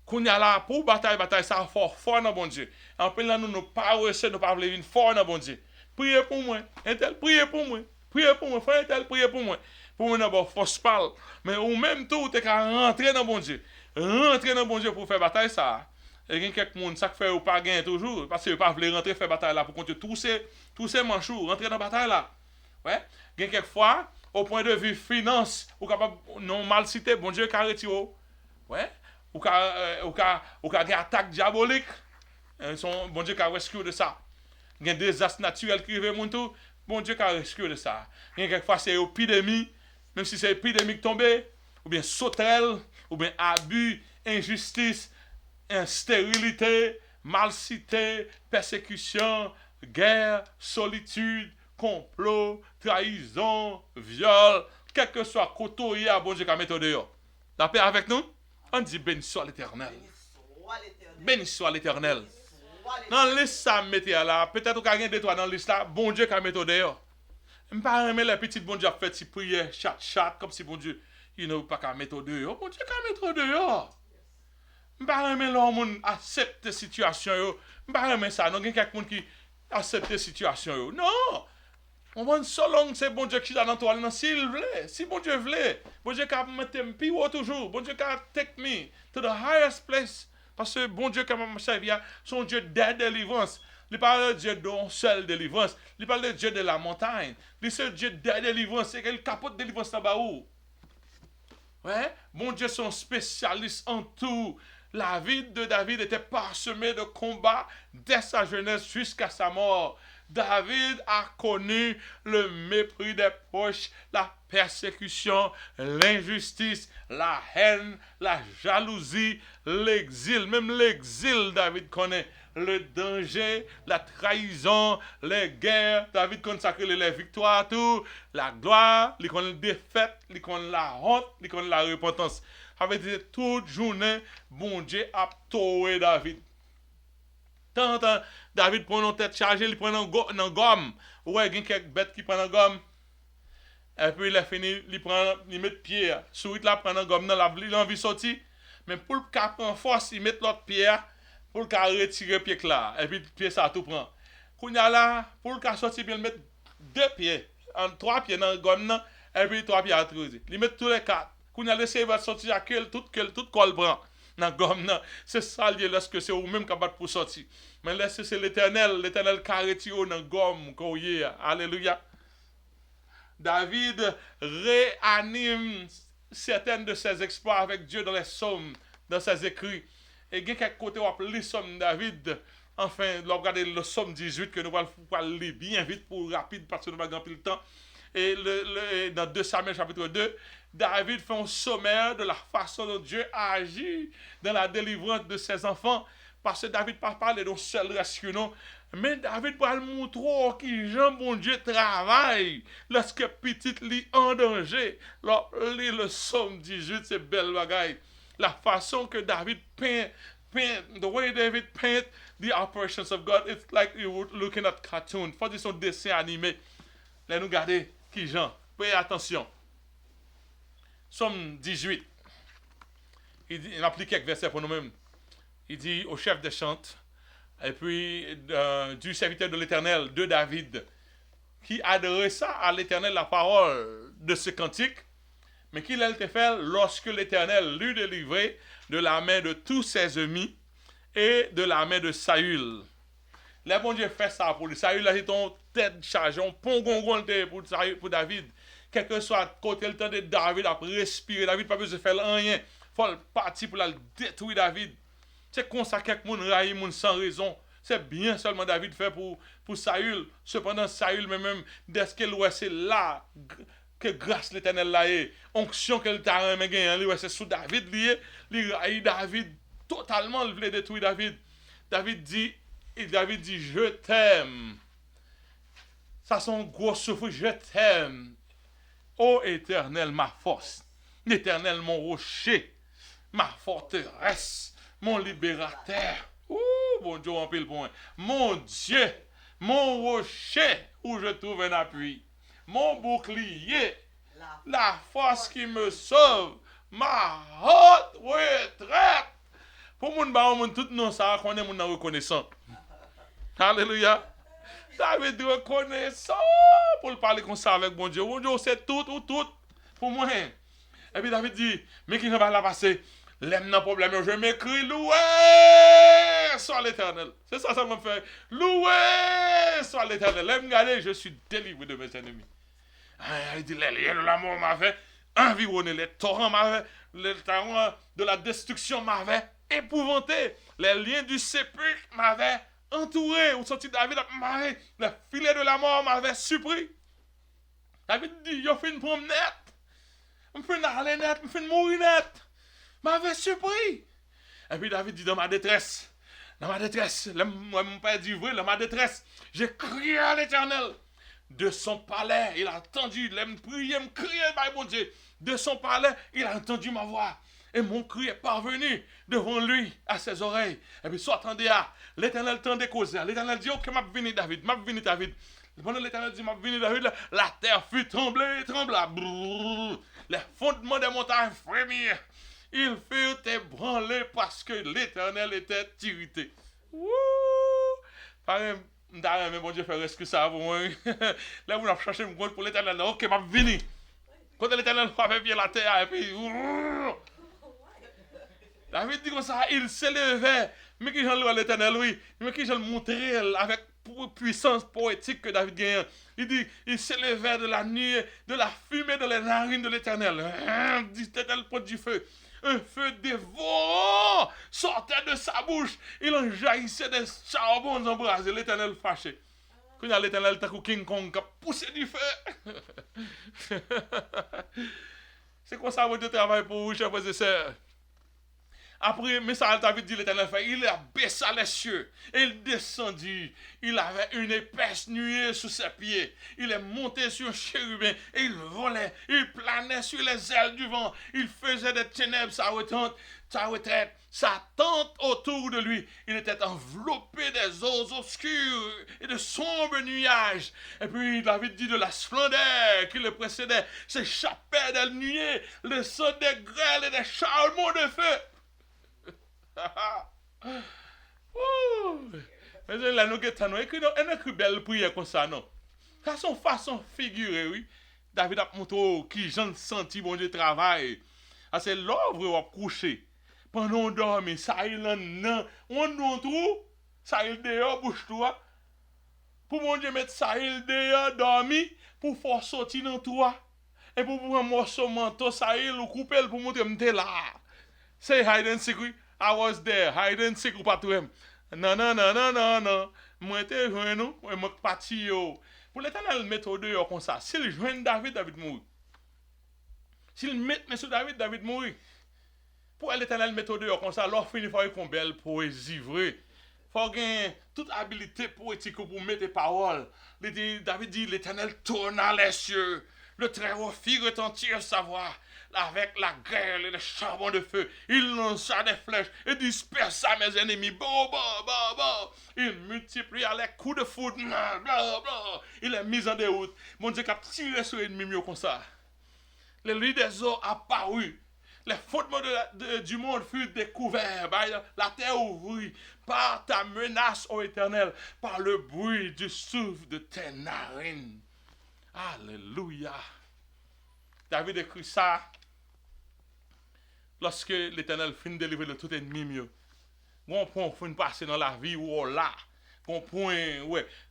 Qu'on y a là pour bataille, ça fort dans bon Dieu. En plus, là, nous pas recevoir, nous pas vivre fort dans bon Dieu. Priez pour moi, intel, priez pour moi, frère intel, priez pour moi. Pour moi, d'abord, force parle. Mais au même temps, tu es qu'à rentrer dans bon Dieu. Rentrer dans bon Dieu pour faire bataille, ça. Et il y a quelques monde, ça fait ou pas gagner toujours, parce que vous pas voulu rentrer faire bataille là pour compter tous ces manchots, rentrer dans bataille là. Ouais. Il y a quelques fois, au point de vue finance, ou capable, non mal cité, bon Dieu, qui retiré. Ouais. Ou qu'à une attaque diabolique, bon Dieu qui a rescue de ça. Il y a des désastres naturels qui arrivent, bon Dieu qui a rescue de ça. Il y a quelquefois c'est épidémie, même si c'est épidémie tombée, ou bien sauterelle, ou bien abus, injustice, stérilité, malcité, persécution, guerre, solitude, complot, trahison, viol, quel que soit côté, bon Dieu qui a mis dehors. La paix avec nous? On dit béni soit l'Éternel. Béni soit l'Éternel. Dans la liste, ça me là. Peut-être qu'il y a des toi dans la liste là. Bon Dieu qui a mis dehors. Je ne pas aimer les petites bon Dieu a fait si prière, chat, comme si bon Dieu, il n'a pas qu'à mettre dehors. Bon Dieu qui a mis dehors. Je ne pas aimer l'homme accepte la situation. Je ne pas aimer ça. Non, il y a quelqu'un qui accepte la situation. Non. On va selon c'est bon Dieu qui est dans toi, s'il veut, si bon Dieu veut, bon Dieu qui a mettre plus haut toujours, bon Dieu qui a take me to the highest place, parce que bon Dieu qui m'a servi, son Dieu de délivrance. Il parle de Dieu d'un seul délivrance, il parle de Dieu de la montagne, il seul Dieu de délivrance, c'est qu'il capote délivrance là-bas où. Ouais, bon Dieu son spécialiste en tout. La vie de David était parsemée de combats dès sa jeunesse jusqu'à sa mort. David a connu le mépris des proches, la persécution, l'injustice, la haine, la jalousie, l'exil. Même l'exil, David connaît le danger, la trahison, les guerres. David consacre les victoires, tout, la gloire, il connaît la défaite, il connaît la honte, il connaît la repentance. Avec toute journée, bon Dieu a tué David. Tant David prend une tête chargée, il prend une gomme. Ouais, il y a quelques bêtes qui prennent une gomme. Et puis il a fini, il met pied. Sourit là, prend un gomme, il a envie de sortir. Mais pour le cas prendre force, il met l'autre pied pour le cas retirer le pied là. Et puis le pied ça tout prend. Quand il y a là, pour le cas sortir, il met deux pieds, trois pieds dans le gomme, et puis trois pieds à trouver. Il met tous les quatre. Quand il a laissé va sortir à tout col prend dans le gomme. C'est ça lié lorsque c'est vous même capable pour sortir. Mais là c'est l'Éternel qui a retiré dans le gomme. Alléluia. David réanime certaines de ses exploits avec Dieu dans les psaumes, dans ses écrits. Et il y a quelques côtés où on lit psaume David. Enfin, regardez le psaume 18 que nous allons lire bien vite pour rapide parce que nous allons plus le temps. Et dans 2 Samuel chapitre 2, David fait un sommaire de la façon dont Dieu a agi dans la délivrance de ses enfants. Parce que David ne parle pas d'un seul rescue, non. Mais David va le montrer qui Jean bon Dieu travaille lorsque petit lit en danger. Lit le psaume 18, c'est belle bagaille. La façon que David peint, the way David paint the operations of God, it's like you were looking at cartoon. Faut dire son dessin animé. Là, nous regardez qui Jean. Payez attention. Psaume 18. Il applique quelques versets pour nous-mêmes. Il dit au chef des chantes, et puis du serviteur de l'Éternel, de David, qui adressa à l'Éternel la parole de ce cantique, mais qu'il allait faire lorsque l'Éternel l'eut délivré de la main de tous ses ennemis et de la main de Saül. Là, bon Dieu fait ça pour lui. Saül a dit ton tête chargée, on pongongon pour David. Quel que soit côté le temps de David a respiré, David n'a pas besoin de faire rien. Il faut le partir pour la détruire David. C'est comme ça que quelqu'un raille sans raison. C'est bien seulement David fait pour Saül. Cependant, Saül même, dès qu'il voit c'est là que grâce l'Éternel là est, onction que le terrain mais gagne, c'est sous David lié, il raille David totalement, il voulait détruire David. David dit, je t'aime. Ça son gros souffle, je t'aime. Ô Éternel, ma force. L'Éternel, mon rocher, ma forteresse. Mon libérateur, bon Dieu en pile point. Mon Dieu, mon rocher où je trouve un appui. Mon bouclier, la force qui me sauve. Ma haute retraite. Pour mon baron, tout non ça, qu'on est mon reconnaissant. Alléluia. David reconnaissant pour le parler comme ça avec bon Dieu. Bon Dieu, c'est tout ou tout pour moi. Et puis David dit, mais qui ne va la passer? L'aime n'a problème, je m'écris loué soit l'Éternel. C'est ça, ça me fait. Loué soit l'Éternel. L'aime garder, je suis délivré de mes ennemis. Il dit, les liens de la mort m'avaient environné, les torrents m'avaient, les torrents de la destruction m'avaient épouvanté, les liens du sépulcre m'avaient entouré. Au sorti David m'avait, le filet de la mort m'avait surpris. David dit, il fait une promenade, il fait une aller net, il fait une mourir net. M'avait surpris. Et puis David dit dans ma détresse, mon père dit vrai, dans ma détresse, j'ai crié à l'Éternel. De son palais, il a entendu, il me prier, me crier, mon Dieu. De son palais, il a entendu ma voix. Et mon cri est parvenu devant lui, à ses oreilles. Et puis soit attendez à, l'Éternel tendait causer. L'Éternel dit, ok, m'a venu David. Pendant l'Éternel dit, m'a venu David, la terre fut trembla. Les fondements des montagnes frémirent. Ils furent ébranlés parce que l'Éternel était irrité. Wouh! Pareil, mais bon Dieu, fait que ça pour moi. Là, vous avez cherché mon compte pour l'Éternel. Ok, m'a venu. Quand l'Éternel avait bien la terre, et puis. David dit comme ça, il s'élevait. Mais qui j'en le l'Éternel, oui. Mais qui j'en le montrer avec puissance poétique que David gagne. Il dit, il s'élevait de la nuit, de la fumée dans les narines de l'Éternel. Dit l'Éternel pour du feu. Un feu dévorant sortait de sa bouche. Il en jaillissait des charbons embrasés. L'Éternel fâché. Quand il y a l'Éternel, t'as King Kong qui a poussé du feu. C'est quoi ça, votre travail pour vous, chers frères et sœurs? Après, mais ça, David dit l'Éternel fait, il a baissé les cieux, et il descendit. Il avait une épaisse nuée sous ses pieds. Il est monté sur un chérubin, et il volait, il planait sur les ailes du vent. Il faisait des ténèbres sa retente, sa retraite, sa tente autour de lui. Il était enveloppé des eaux obscures et de sombres nuages. Et puis David dit de la splendeur qui le précédait s'échappait des nuées, le son des grêles et des charbons de feu. Mais là, nous avons écrit belle prière comme ça, non? Façon figurée, oui. David a montré qui j'en senti bon Dieu travail. C'est l'œuvre où couché. Pendant on dormit, ça il en on nous trouve, ça il dehors bouche toi. Pour mon Dieu mettre ça il dehors dormi pour faire sortir dans toi. Et pour prendre un morceau manteau, ça il ou couper pour montrer m'était là. C'est hide and seek. I was there. Hide and seek ou pas tout même. Non. Moi t'ai joint nous, moi parti yo. Pour l'Éternel mettre dehors comme ça. S'il joint David, David mourit. S'il met M. David, David mourit. Pour l'Éternel mettre dehors comme ça, alors il faut une belle poésie vraie. Il faut gagner toute habilité poétique pour mettre des paroles. David dit, l'Éternel tourna les cieux. Le Très-Haut fit retentir sa voix. Avec la grêle et le charbon de feu, il lança des flèches et dispersa mes ennemis. Il multiplia les coups de foudre. Il les mis en déroute. Mon Dieu, qui a tiré sur l'ennemi mieux comme ça. Le lit des eaux apparut. Les fondements du monde furent découverts. La terre ouvrit par ta menace, ô Éternel, par le bruit du souffle de tes narines. Alléluia. David écrit ça lorsque l'Éternel finit de délivrer de tout ennemi mieux. On point fin passer dans la vie où on là. On point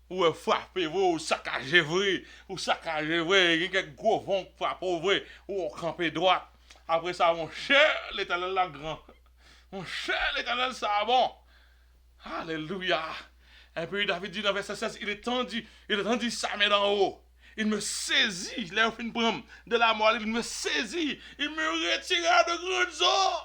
où frapper ou saccager vrai, ou saccager vrai, il y a quelques gros vents frappent vrai, ou camper droit. Après ça, mon cher l'Éternel la grand. Mon cher l'Éternel ça bon. Alléluia. Et puis David dit dans verset 16, il étendit sa main d'en haut. Il me saisit, là, de la mort, il me saisit, il me retira de grandes eaux.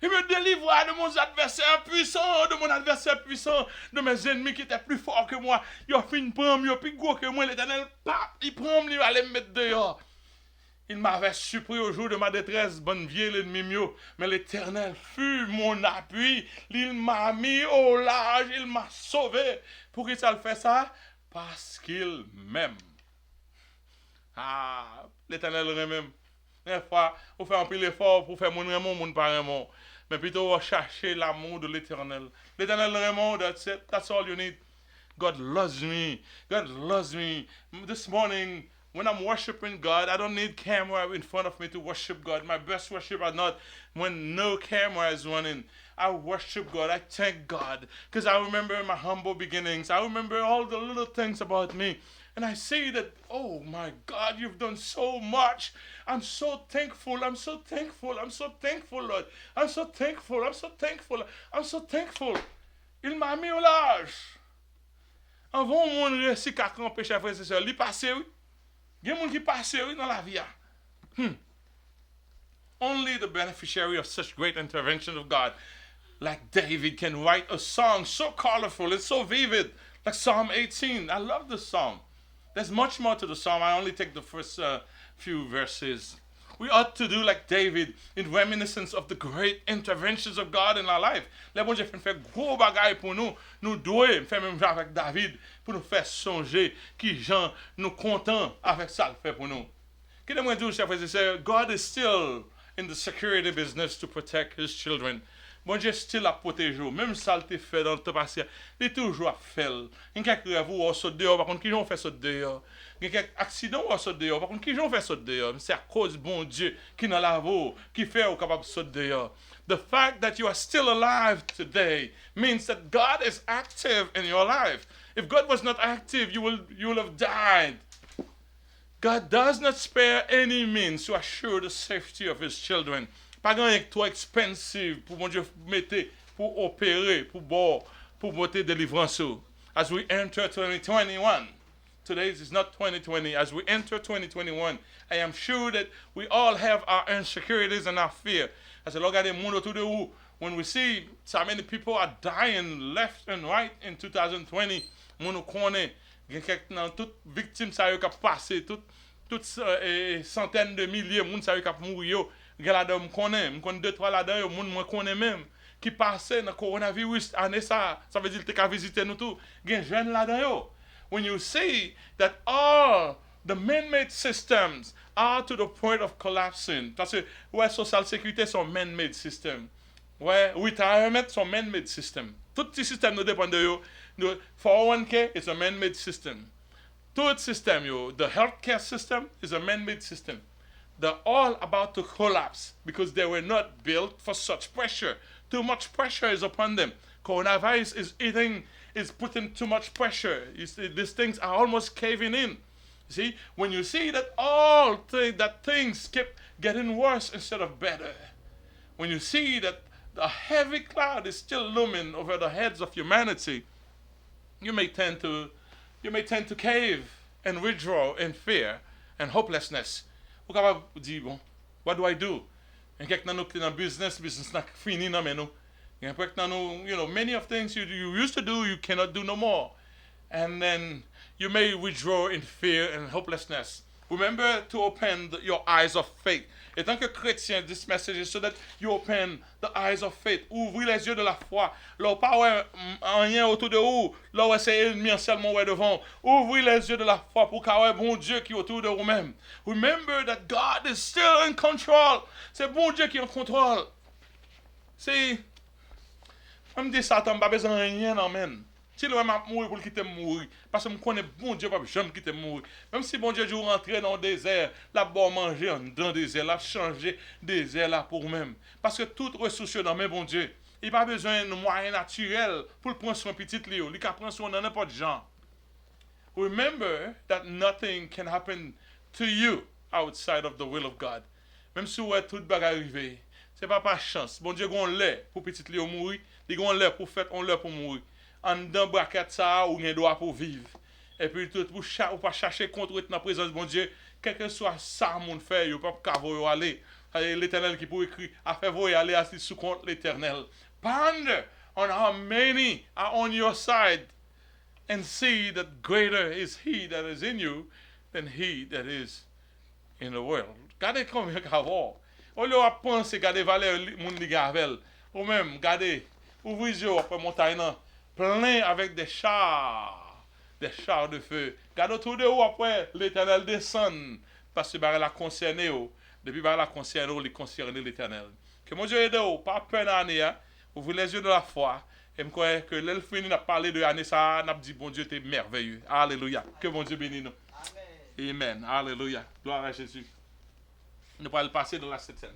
Il me délivra de mon adversaire puissant, de mes ennemis qui étaient plus forts que moi. Il a fait une prendre, il a plus gros que moi, l'Éternel, il prend, il va aller me mettre dehors. Il m'avait surpris au jour de ma détresse, bonne vieille l'ennemi mieux, mais l'Éternel fut mon appui. Il m'a mis au large, il m'a sauvé. Pour qui ça le fait ça? Parce qu'il m'aime. L'Éternel remède. Des fois, on fait un peu l'effort pour faire mon remon, mon pas remon. Mais plutôt, on cherche l'amour de l'Éternel. L'Éternel remède, that's it. That's all you need. God loves me. God loves me. This morning, when I'm worshiping God, I don't need camera in front of me to worship God. My best worship are not when no camera is running. I worship God. I thank God. Because I remember my humble beginnings. I remember all the little things about me. And I say that, oh my God, you've done so much. I'm so thankful. I'm so thankful. I'm so thankful, Lord. I'm so thankful. I'm so thankful. I'm so thankful. Il m'a mis au large. Avant mon récit qu'à camper, chers frères et sœurs, il passe, oui. Il y a des gens qui passent, oui, dans la vie. Only the beneficiary of such great intervention of God, like David, can write a song so colorful and so vivid, like Psalm 18. I love this psalm. There's much more to the psalm. I only take the first few verses. We ought to do like David in reminiscence of the great interventions of God in our life. Les bon Dieu fait gros bagaille pour nous. Nous devons faire même avec David pour nous faire songer qui gens nous contents avec ça le fait pour nous. Qu'est-ce que moi dire, chers frères et sœurs? God is still in the security business to protect his children. Bon Dieu still a protégé. Même ça le fait dans le temps passé, il est toujours à faire. Il y a quelques rêves où on saute dehors, par contre, qui ont fait sauter dehors. Il y a quelques accidents où on saute dehors, par contre, qui ont fait sauter dehors. C'est à cause bon Dieu qui dans la vie, qui fait au capable de sauter dehors. The fact that you are still alive today means that God is active in your life. If God was not active, you will have died. God does not spare any means to assure the safety of his children. Pas grand trop expensive pour mon Dieu mettre, pour opérer, pour monter délivrance. As we enter 2021, today is not 2020. As we enter 2021, I am sure that we all have our insecurities and our fear. As a look at the monde autour de vous, when we see so many people are dying left and right in 2020, nous connaissons toutes victimes ça qui passé, toutes centaines de milliers de monde ça qui mourir Gen là-dedans, me connais deux, trois là-dedans, yo, moun, moi connais même, qui passait dans le coronavirus, année ça veut dire que tu as visité nous tout. Gen jeune là-dedans, yo. When you see that all the man-made systems are to the point of collapsing, parce que, ouais, social sécurité, sont man-made system. Ouais, retirement, sont man-made system. Tout ces systèmes nous dépendent de yo. 401k is a man-made system. Tout system, yo, the healthcare system is a man-made system. They're all about to collapse because they were not built for such pressure. Too much pressure is upon them. Coronavirus is putting too much pressure. You see, these things are almost caving in. You see, when you see that that things keep getting worse instead of better, when you see that the heavy cloud is still looming over the heads of humanity, you may tend to cave and withdraw in fear and hopelessness. Ou capable dire, bon, what do I do? And quelqu'un dans notre business n'a fini nan men nou. Many of things you used to do, you cannot do no more. And then you may withdraw in fear and hopelessness. Remember to open your eyes of faith. Et tant que chrétien, this message is so that you open the eyes of faith. Ouvrez les yeux de la foi. Là, pas ouais, rien autour de vous. Là, ouais, c'est ennemi seulement ouais devant. Ouvrez les yeux de la foi pour qu'il y ait bon Dieu qui est autour de vous-même. Remember that God is still in control. C'est bon Dieu qui est en contrôle. C'est... Je me dis Satan, je n'ai pas besoin de rien, amen. Si le m'a mourir pour quitter mourir, parce que je connais bon Dieu, pas jamais quitter mourir. Même si bon Dieu joue rentrer dans le désert, là bon manger dans le désert, là changer désert là pour même. Parce que toute ressource dans mes bon Dieu, il n'a pas besoin de moyens naturels pour prendre soin petit Léo, il peut prendre soin de n'importe genre. Remember that nothing can happen to you outside of the will of God. Même si vous êtes tout bagarre arrivé, c'est pas par chance. Bon Dieu gon l'air pour petit Léo mourir, il gon l'air pour faire, on l'air pour mourir. En dedans braquette ça ou gen droit pour vivre. Et puis tout pour pas chercher contre dans la présence de bon Dieu, quel que soit ça mon fait, yo pas cavo aller. L'Éternel qui pour écrire a fait vous aller assis sous contre l'Éternel. Ponder on how many are on your side and see that greater is he that is in you than he that is in the world. Gardez combien qu'avant. Au lieu de penser garder valeur moun li gavel. Ou même garder ouvrez les yeux après montagne plein avec des chars de feu. Garde autour de vous après l'Éternel descend parce que la concerné depuis la concerné les concerner l'Éternel. Que mon Dieu aide vous pas peur d'année, ouvrez les yeux de la foi et me croire que l'elle fini n'a parlé de année ça n'a dit bon Dieu t'es merveilleux. Alléluia. Que mon Dieu bénisse nous. Amen. Alléluia. Gloire à Jésus. Nous allons passer dans la septième.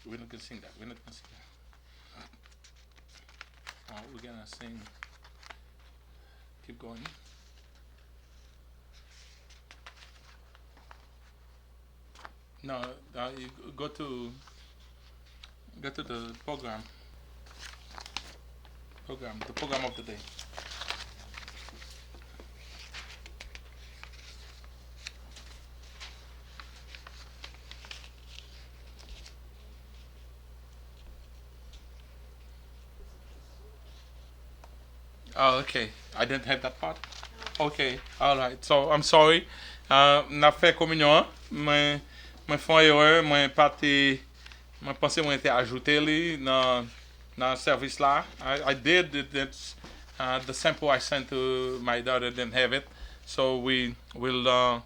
We're not gonna sing that. We're not gonna sing that. We're gonna sing. Keep going. No, you go to the program. The program of the day. Oh, okay. I didn't have that part. Okay, all right. So I'm sorry. N'a fait communion. Moi fais erreur. Moi pensé moi été ajouté li dans service là. I did it. That's the sample I sent to my daughter didn't have it. So we will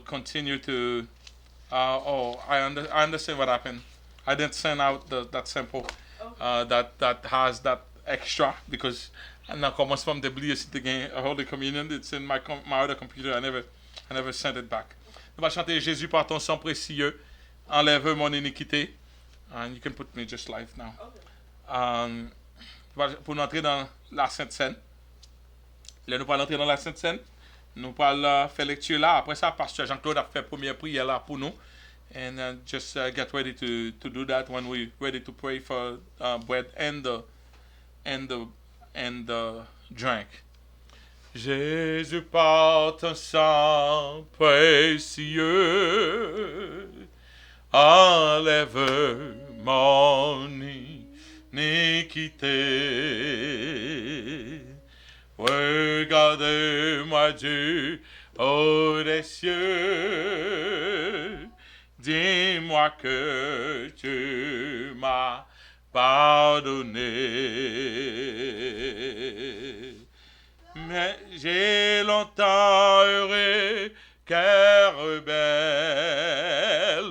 continue to. I understand what happened. I didn't send out that sample that has that extra because now commence from the oublier si t'es a Holy Communion. It's in my other computer. I never sent it back. On va chanter Jésus par ton sang précieux enlève mon iniquité. And you can put me just live now. Pour nous entrer dans la Sainte Seine. Là nous allons entrer dans la Sainte Seine. Nous allons faire lecture là. Après ça, Pasteur Jean-Claude a fait première prière là pour nous. And just get ready to do that when we're ready to pray for bread and the drink. Jésus par ton sang précieux, enlève mon iniquité. Regarde-moi Dieu au des cieux, dis-moi que tu m'as pardonné. Mais j'ai longtemps heuré, cœur rebelle.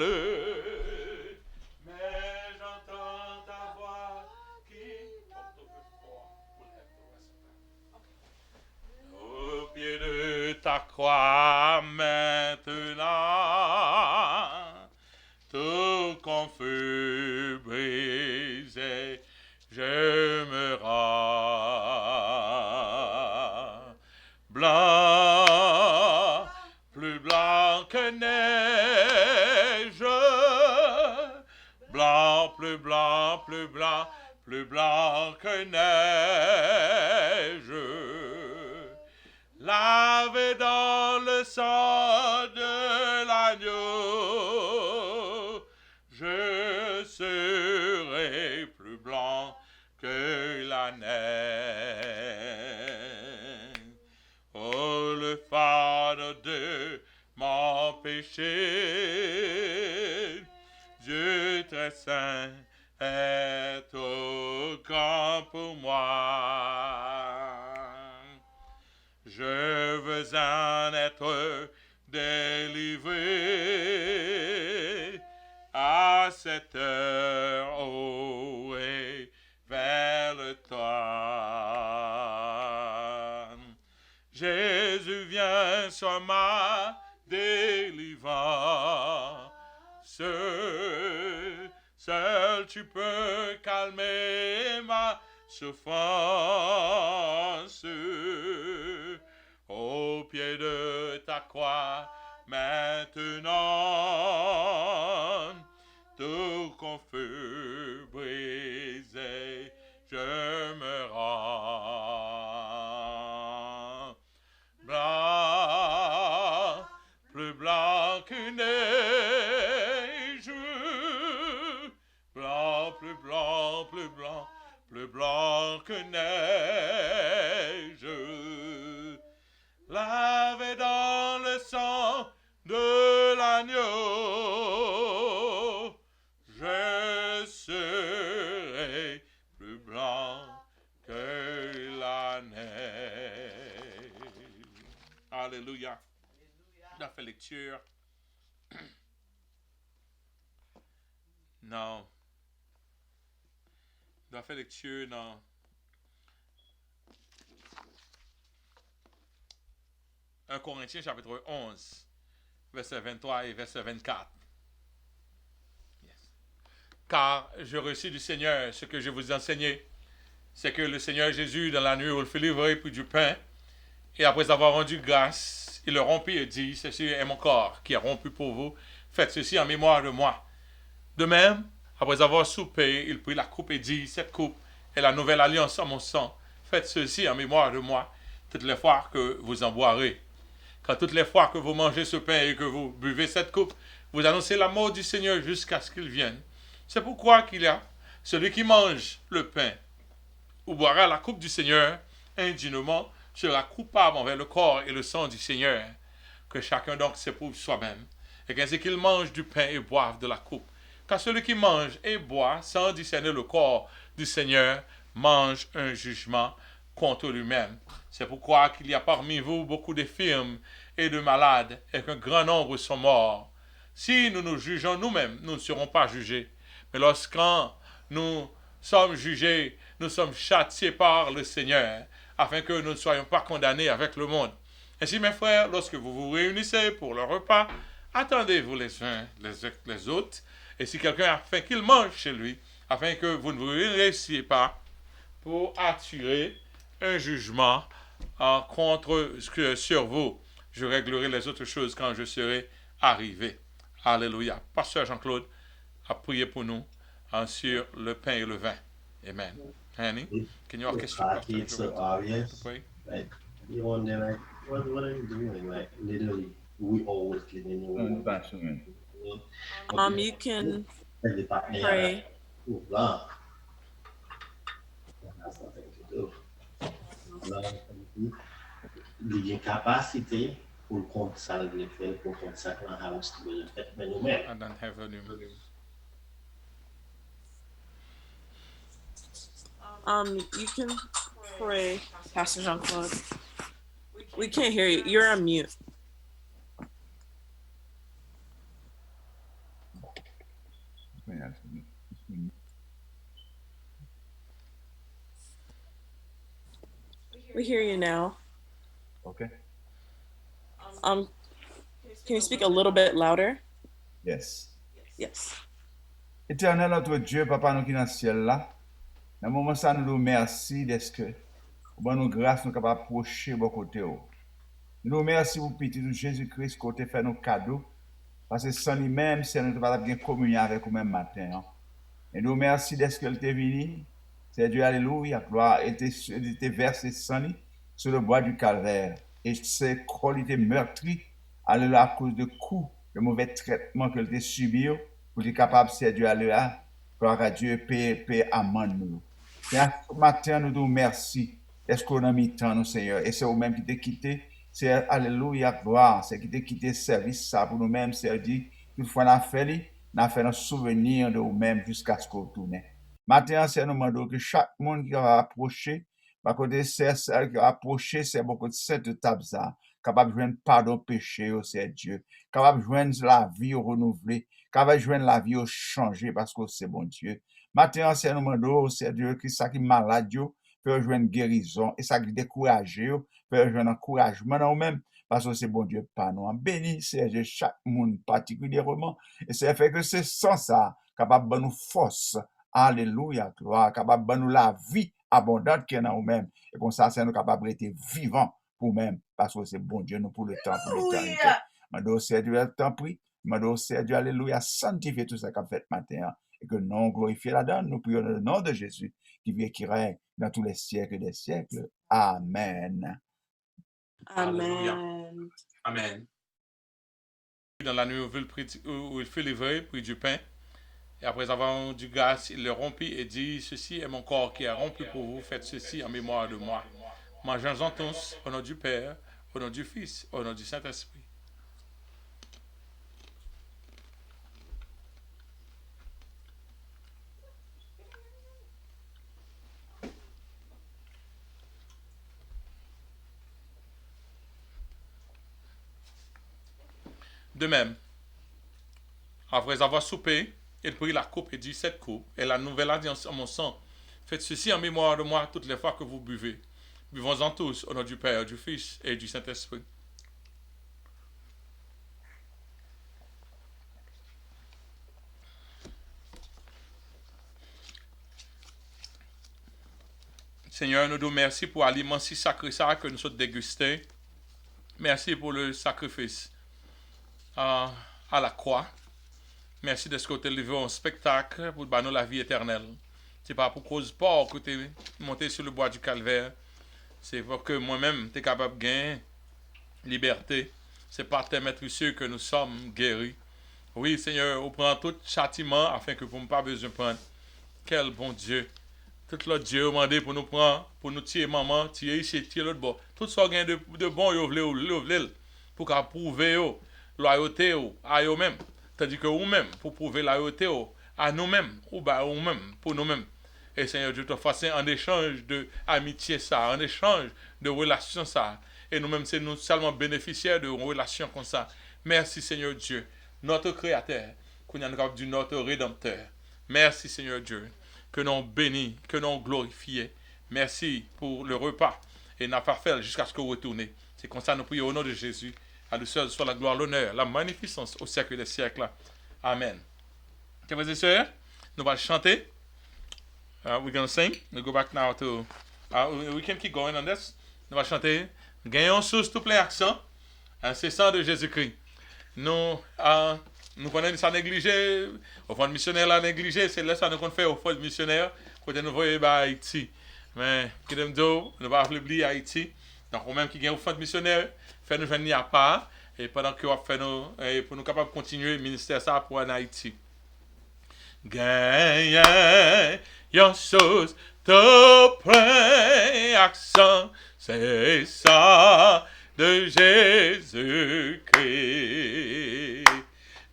Mais j'entends ta voix qui porte au fort. Au pied de ta croix maintenant, tout confus brisé, je me rends. Blanc, plus blanc que neige, blanc, plus blanc, plus blanc, plus blanc que neige. Lavé dans le sang de l'agneau, je serai plus blanc que la neige. Oh, le fardeau de mon péché, Dieu très saint est trop grand pour moi. Je veux en être délivré à cette heure, oh, et vers le toi. Jésus vient sur ma délivrance. Seul tu peux calmer ma souffrance. Au pied de ta croix, maintenant, tout confus brisé, je me rends. Blanc, plus blanc qu'une neige, blanc, plus blanc, plus blanc, plus blanc que neige. Lavé dans le sang de l'agneau, je serai plus blanc que la neige. Alléluia. On a fait lecture. Non. On a fait lecture, non. 1 Corinthiens chapitre 11, verset 23 et verset 24. Yes. Car je reçus du Seigneur ce que je vous ai enseigné, c'est que le Seigneur Jésus, dans la nuit où il fut livré, prit du pain, et après avoir rendu grâce, il le rompit et dit, ceci est mon corps qui est rompu pour vous, faites ceci en mémoire de moi. De même, après avoir soupé, il prit la coupe et dit, cette coupe est la nouvelle alliance en mon sang, faites ceci en mémoire de moi, toutes les fois que vous en boirez. Car toutes les fois que vous mangez ce pain et que vous buvez cette coupe, vous annoncez la mort du Seigneur jusqu'à ce qu'il vienne. C'est pourquoi qu'il y a celui qui mange le pain ou boira la coupe du Seigneur indignement sera coupable envers le corps et le sang du Seigneur. Que chacun donc s'éprouve soi-même, et qu'ainsi qu'il mange du pain et boive de la coupe. Car celui qui mange et boit sans discerner le corps du Seigneur mange un jugement contre lui-même. C'est pourquoi qu'il y a parmi vous beaucoup d'infirmes et de malades, et qu'un grand nombre sont morts. Si nous nous jugeons nous-mêmes, nous ne serons pas jugés. Mais lorsqu'en nous sommes jugés, nous sommes châtiés par le Seigneur, afin que nous ne soyons pas condamnés avec le monde. Ainsi, mes frères, lorsque vous vous réunissez pour le repas, attendez-vous les uns les autres, et si quelqu'un a faim, qu'il mange chez lui, afin que vous ne vous réussissiez pas pour attirer un jugement sur vous. Je réglerai les autres choses quand je serai arrivé. Alléluia. Pasteur Jean-Claude a prié pour nous sur le pain et le vin. Amen. Annie, can you orchestrate Pastor It's the audience. pray? Like, You wonder like, what are you doing? Like literally, we always cleaning your Non, room. nous pas soumis. Okay. You can Elle n'est pas pray. là, that has nothing to do. Là, il y a une capacité pour le compte ça le faire, pour le compte ça dans la house de le faire, mais nous-mêmes. I don't have a numéro. You can pray, Pastor Jean-Claude. We can't hear you. You're on mute. We hear you now. Okay. Can you speak a little bit louder? Yes. Yes. Éternel notre Dieu, Papa nous qui dans le ciel là, dans le moment ça nous nous merci d'est-ce que bon nous grâce nous capable approcher bon côté. Nous nous merci pour petit de Jésus-Christ côté fait nos cadeaux parce que sans lui-même c'est nous pas bien communion avec vous même matin. Hein. Et nous merci d'est-ce que il est venu. C'est Dieu alléluia, gloire était versé sang sur le bois du calvaire et c'est qu'il était meurtri à cause de coups, de mauvais traitements qu'il a subi pour être capable c'est Dieu alléluia, gloire à Dieu payer amende nous. Et ce matin nous disons merci. Est-ce qu'on a mis temps nous Seigneur et c'est vous-même qui t'es quitté, c'est alléluia gloire, c'est qui t'es quitté service ça pour nous-mêmes, c'est dit toutefois on a fait un souvenir de vous-même jusqu'à ce qu'on retourne. Maintenant, c'est nous demandons que chaque monde qui va approcher, par côté c'est qui va approcher, c'est beaucoup de cette table ça, capable de joindre pardon péché au c'est Dieu, capable de joindre la vie renouvelée, capable de joindre la vie changer parce que c'est bon Dieu. Maintenant, c'est nous demandons, c'est Dieu qui ça qui malade peut joindre guérison et ça qui découragé peut joindre encouragement dans nous-mêmes parce que c'est bon Dieu pas nous. Béni c'est Dieu chaque monde particulièrement et c'est fait que c'est sans ça capable de nous force. Alléluia, gloire, capable de nous la vie abondante qui est dans nous-mêmes. Et comme ça, c'est nous capable d'être vivants pour nous-mêmes, parce que c'est bon Dieu, nous pour le temps, pour l'éternité. Mando, c'est Dieu, t'en prie. Mando, c'est Dieu, alléluia, sanctifier tout ça qu'on fait matin. Et que nous glorifions là-dedans, nous prions dans le nom de Jésus, qui vit et qui règne dans tous les siècles des siècles. Amen. Amen. Amen. Dans la nuit où il fut livré, prit du pain. Et après avoir du grâce, il le rompit et dit, ceci est mon corps qui est rompu pour vous, faites ceci en mémoire de moi. Mangeons-en tous, au nom du Père, au nom du Fils, au nom du Saint-Esprit. De même, après avoir soupé, il prit la coupe et dit, cette coupe est la nouvelle alliance en mon sang. Faites ceci en mémoire de moi toutes les fois que vous buvez. Buvons-en tous au nom du Père, du Fils et du Saint-Esprit. Seigneur, nous nous merci pour l'aliment si sacré ça que nous sommes dégustés. Merci pour le sacrifice à la croix. Merci de ce que tu as livré un spectacle pour nous la vie éternelle. C'est pas pour cause porc que tu es monté sur le bois du calvaire. C'est pour que moi-même, tu es capable de gagner liberté. C'est par tes maîtres sûr que nous sommes guéris. Oui, Seigneur, on prend tout châtiment afin que vous ne pas besoin de prendre. Quel bon Dieu. Tout l'autre Dieu a demandé pour nous prendre, pour nous tirer maman, tirer ici, tirer l'autre bord. Tout ça gain de bon, vous voulez, pour qu'à prouver loyauté à eux-mêmes. Tandis que vous-même, pour prouver la loyauté à nous-mêmes, ou à nous-mêmes, pour nous-mêmes. Et Seigneur Dieu, te fasse en échange d'amitié ça, en échange de relations ça. Et nous-mêmes, c'est nous seulement bénéficiaires de relations comme ça. Merci Seigneur Dieu, notre Créateur, qu'on a du notre Rédempteur. Merci Seigneur Dieu, que nous bénis, que nous glorifions. Merci pour le repas. Et n'a pas fait jusqu'à ce que vous retournez. C'est comme ça nous prions au nom de Jésus. À lui seul soit la gloire, l'honneur, la magnificence au siècle des siècles. Amen. Frères et sœurs, nous allons chanter. We're going to sing. We'll go back now to... we can keep going on this. Nous allons chanter. Gagnons sous tout plein accent. C'est ça de Jésus-Christ. Nous connaissons ça négligé. Au fond, le missionnaire l'a négligé. C'est là ça nous qu'on fait au fond le missionnaire. Quand nous voyons à Haïti. Mais, nous ne pas oublier Haïti. Donc, ou même qui gagne au fond de missionnaire, fait nous venir à part, et pendant que on fait nous, et pour nous capables de continuer le ministère ça pour en Haïti. Gagne une chose de plein accent, c'est ça de Jésus-Christ.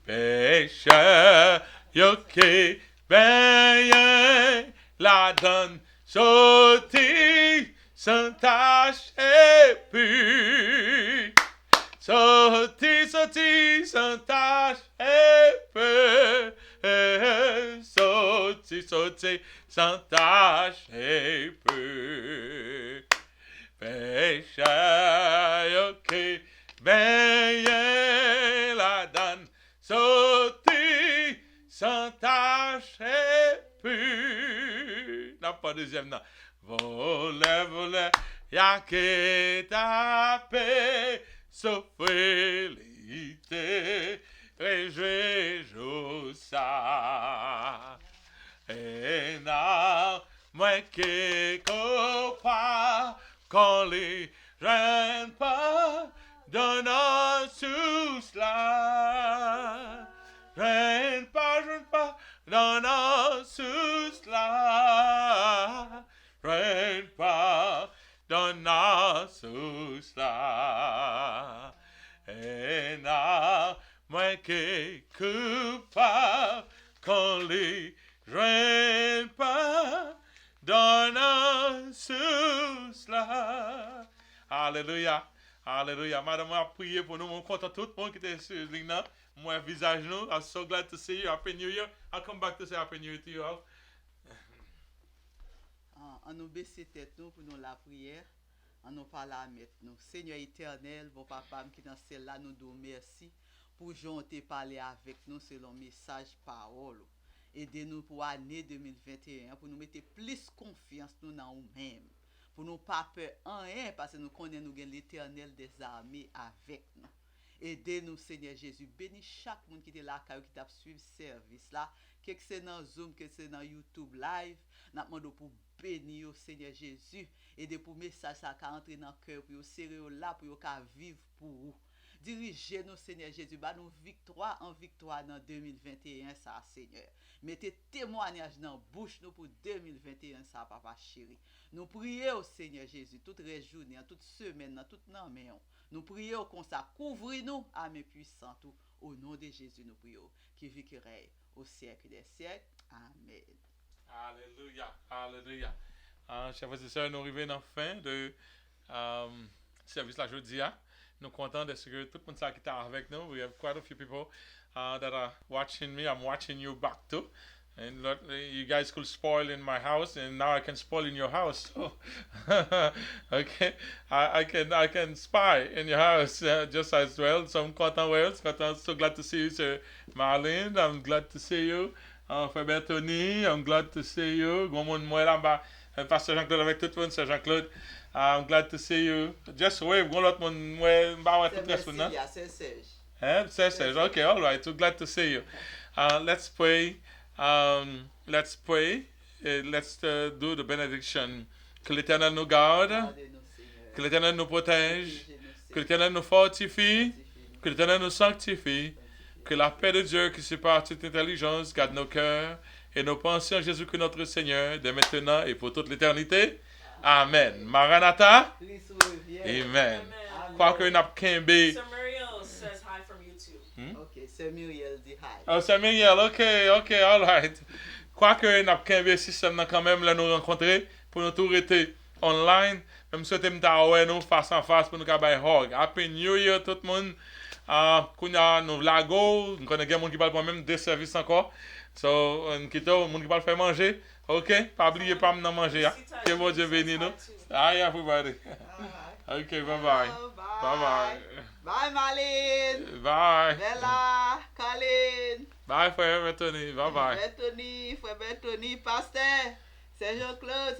Pécheur, yo qui veille la donne, sorti sans tâche et pur. Sorti sans tâche et pur. Sorti sans tâche et pur. Pécheur qui veille la donne, sorti sans tâche et pur. Non, pas deuxième, non. Volez, y'a que ta paix, félité, réjouis ça. Et non, moi qui copa, quand les jeunes pas, donnant sous cela. Jeunes pas, donnant sous cela. Jeunes pas, donnant sous cela. Et non, moi qui coupable, quand les jeunes pas, donnant sous cela. Alléluia. Alléluia. Madame, a prié pour nous. Mon content tout le monde qui était sur ligne là. Moi, visage nous. I'm so glad to see you. Happy New Year. I'll come back to say Happy New Year to you all. On nous baisser tête nous pour nous la prière. On nous parle à mettre nous. Seigneur éternel, bon papa qui dans celle-là, nous disons merci pour jonter parler avec nous selon message parole. Aidez-nous pour l'année 2021, pour nous mettre plus confiance nous dans nous-mêmes. Pour nous pas peur en rien, parce que nous connaissons l'éternel des armées avec nous. Aidez-nous, Seigneur Jésus. Bénis chaque monde qui est là, qui t'a suivi service là. Que c'est dans Zoom, que c'est dans YouTube Live. Nous demandons pour bénir, Seigneur Jésus. Aidez pour message ça qui entre dans le cœur, pour serrer là, pour vivre pour vous. Dirigez-nous, Seigneur Jésus, bah nous victoire en victoire dans 2021, ça, Seigneur. Mettez témoignage dans la bouche nous pour 2021, ça, papa chéri. Nous prions, Seigneur Jésus, toute journée, toute semaine, toute main. Nous prions comme ça, couvrez-nous à mes puissants, au nom de Jésus, nous prions, qui vit qui règne au siècle des siècles. Amen. Alléluia. Alléluia. Chers frères et sœurs, nous arrivons dans la fin de service là jeudi. Nous sommes contents de ce que tout le monde qui est avec nous. We have quite a few people that are watching me. I'm watching you back too. And Lord, you guys could spoil in my house, and now I can spoil in your house. So, okay, I can spy in your house just as well. So I'm content. I'm so glad to see you, Sir Marlene. I'm glad to see you, Frère Tony. I'm glad to see you. Pastor Jean-Claude avec tout le monde, Sir Jean-Claude. I'm glad to see you. Just wave. Go lot mon Serge. Okay, all right. We're glad to see you. Let's pray. Let's pray. Let's do the benediction. Que l'Éternel nous garde. Que l'Éternel nous protège. Que l'Éternel nous fortifie. Que l'Éternel nous sanctifie. Que la paix de Dieu qui sépare toute intelligence garde nos cœurs et nos pensées en Jésus-Christ notre Seigneur, dès maintenant et pour toute l'éternité. Amen. Maranatha. Amen. Quoique n'a Kembe. Sir Muriel says hi from YouTube. Okay, Sir Muriel dit hi. Oh, Sir Muriel, ok, all right. Quoique n'a Kembe système quand même là nous rencontrer pour nous tout rester online, même souhaiter m'ta nous face en face pour nous cabaye hug. Happy New Year tout le monde. Kounya nous lago, nous connaissons des gens qui parlent même des services encore. So, on quitte le monde qui parle faire manger. OK? Pas oublier pas m'en manger. Que bon Dieu bénisse nous. Hi everybody. OK, bye-bye. Bye-bye. Bye Marlene. Bye. Bella, Colin. Bye Frère Tony. Bye-bye. Frère Tony, Pasteur. C'est Jean-Claude.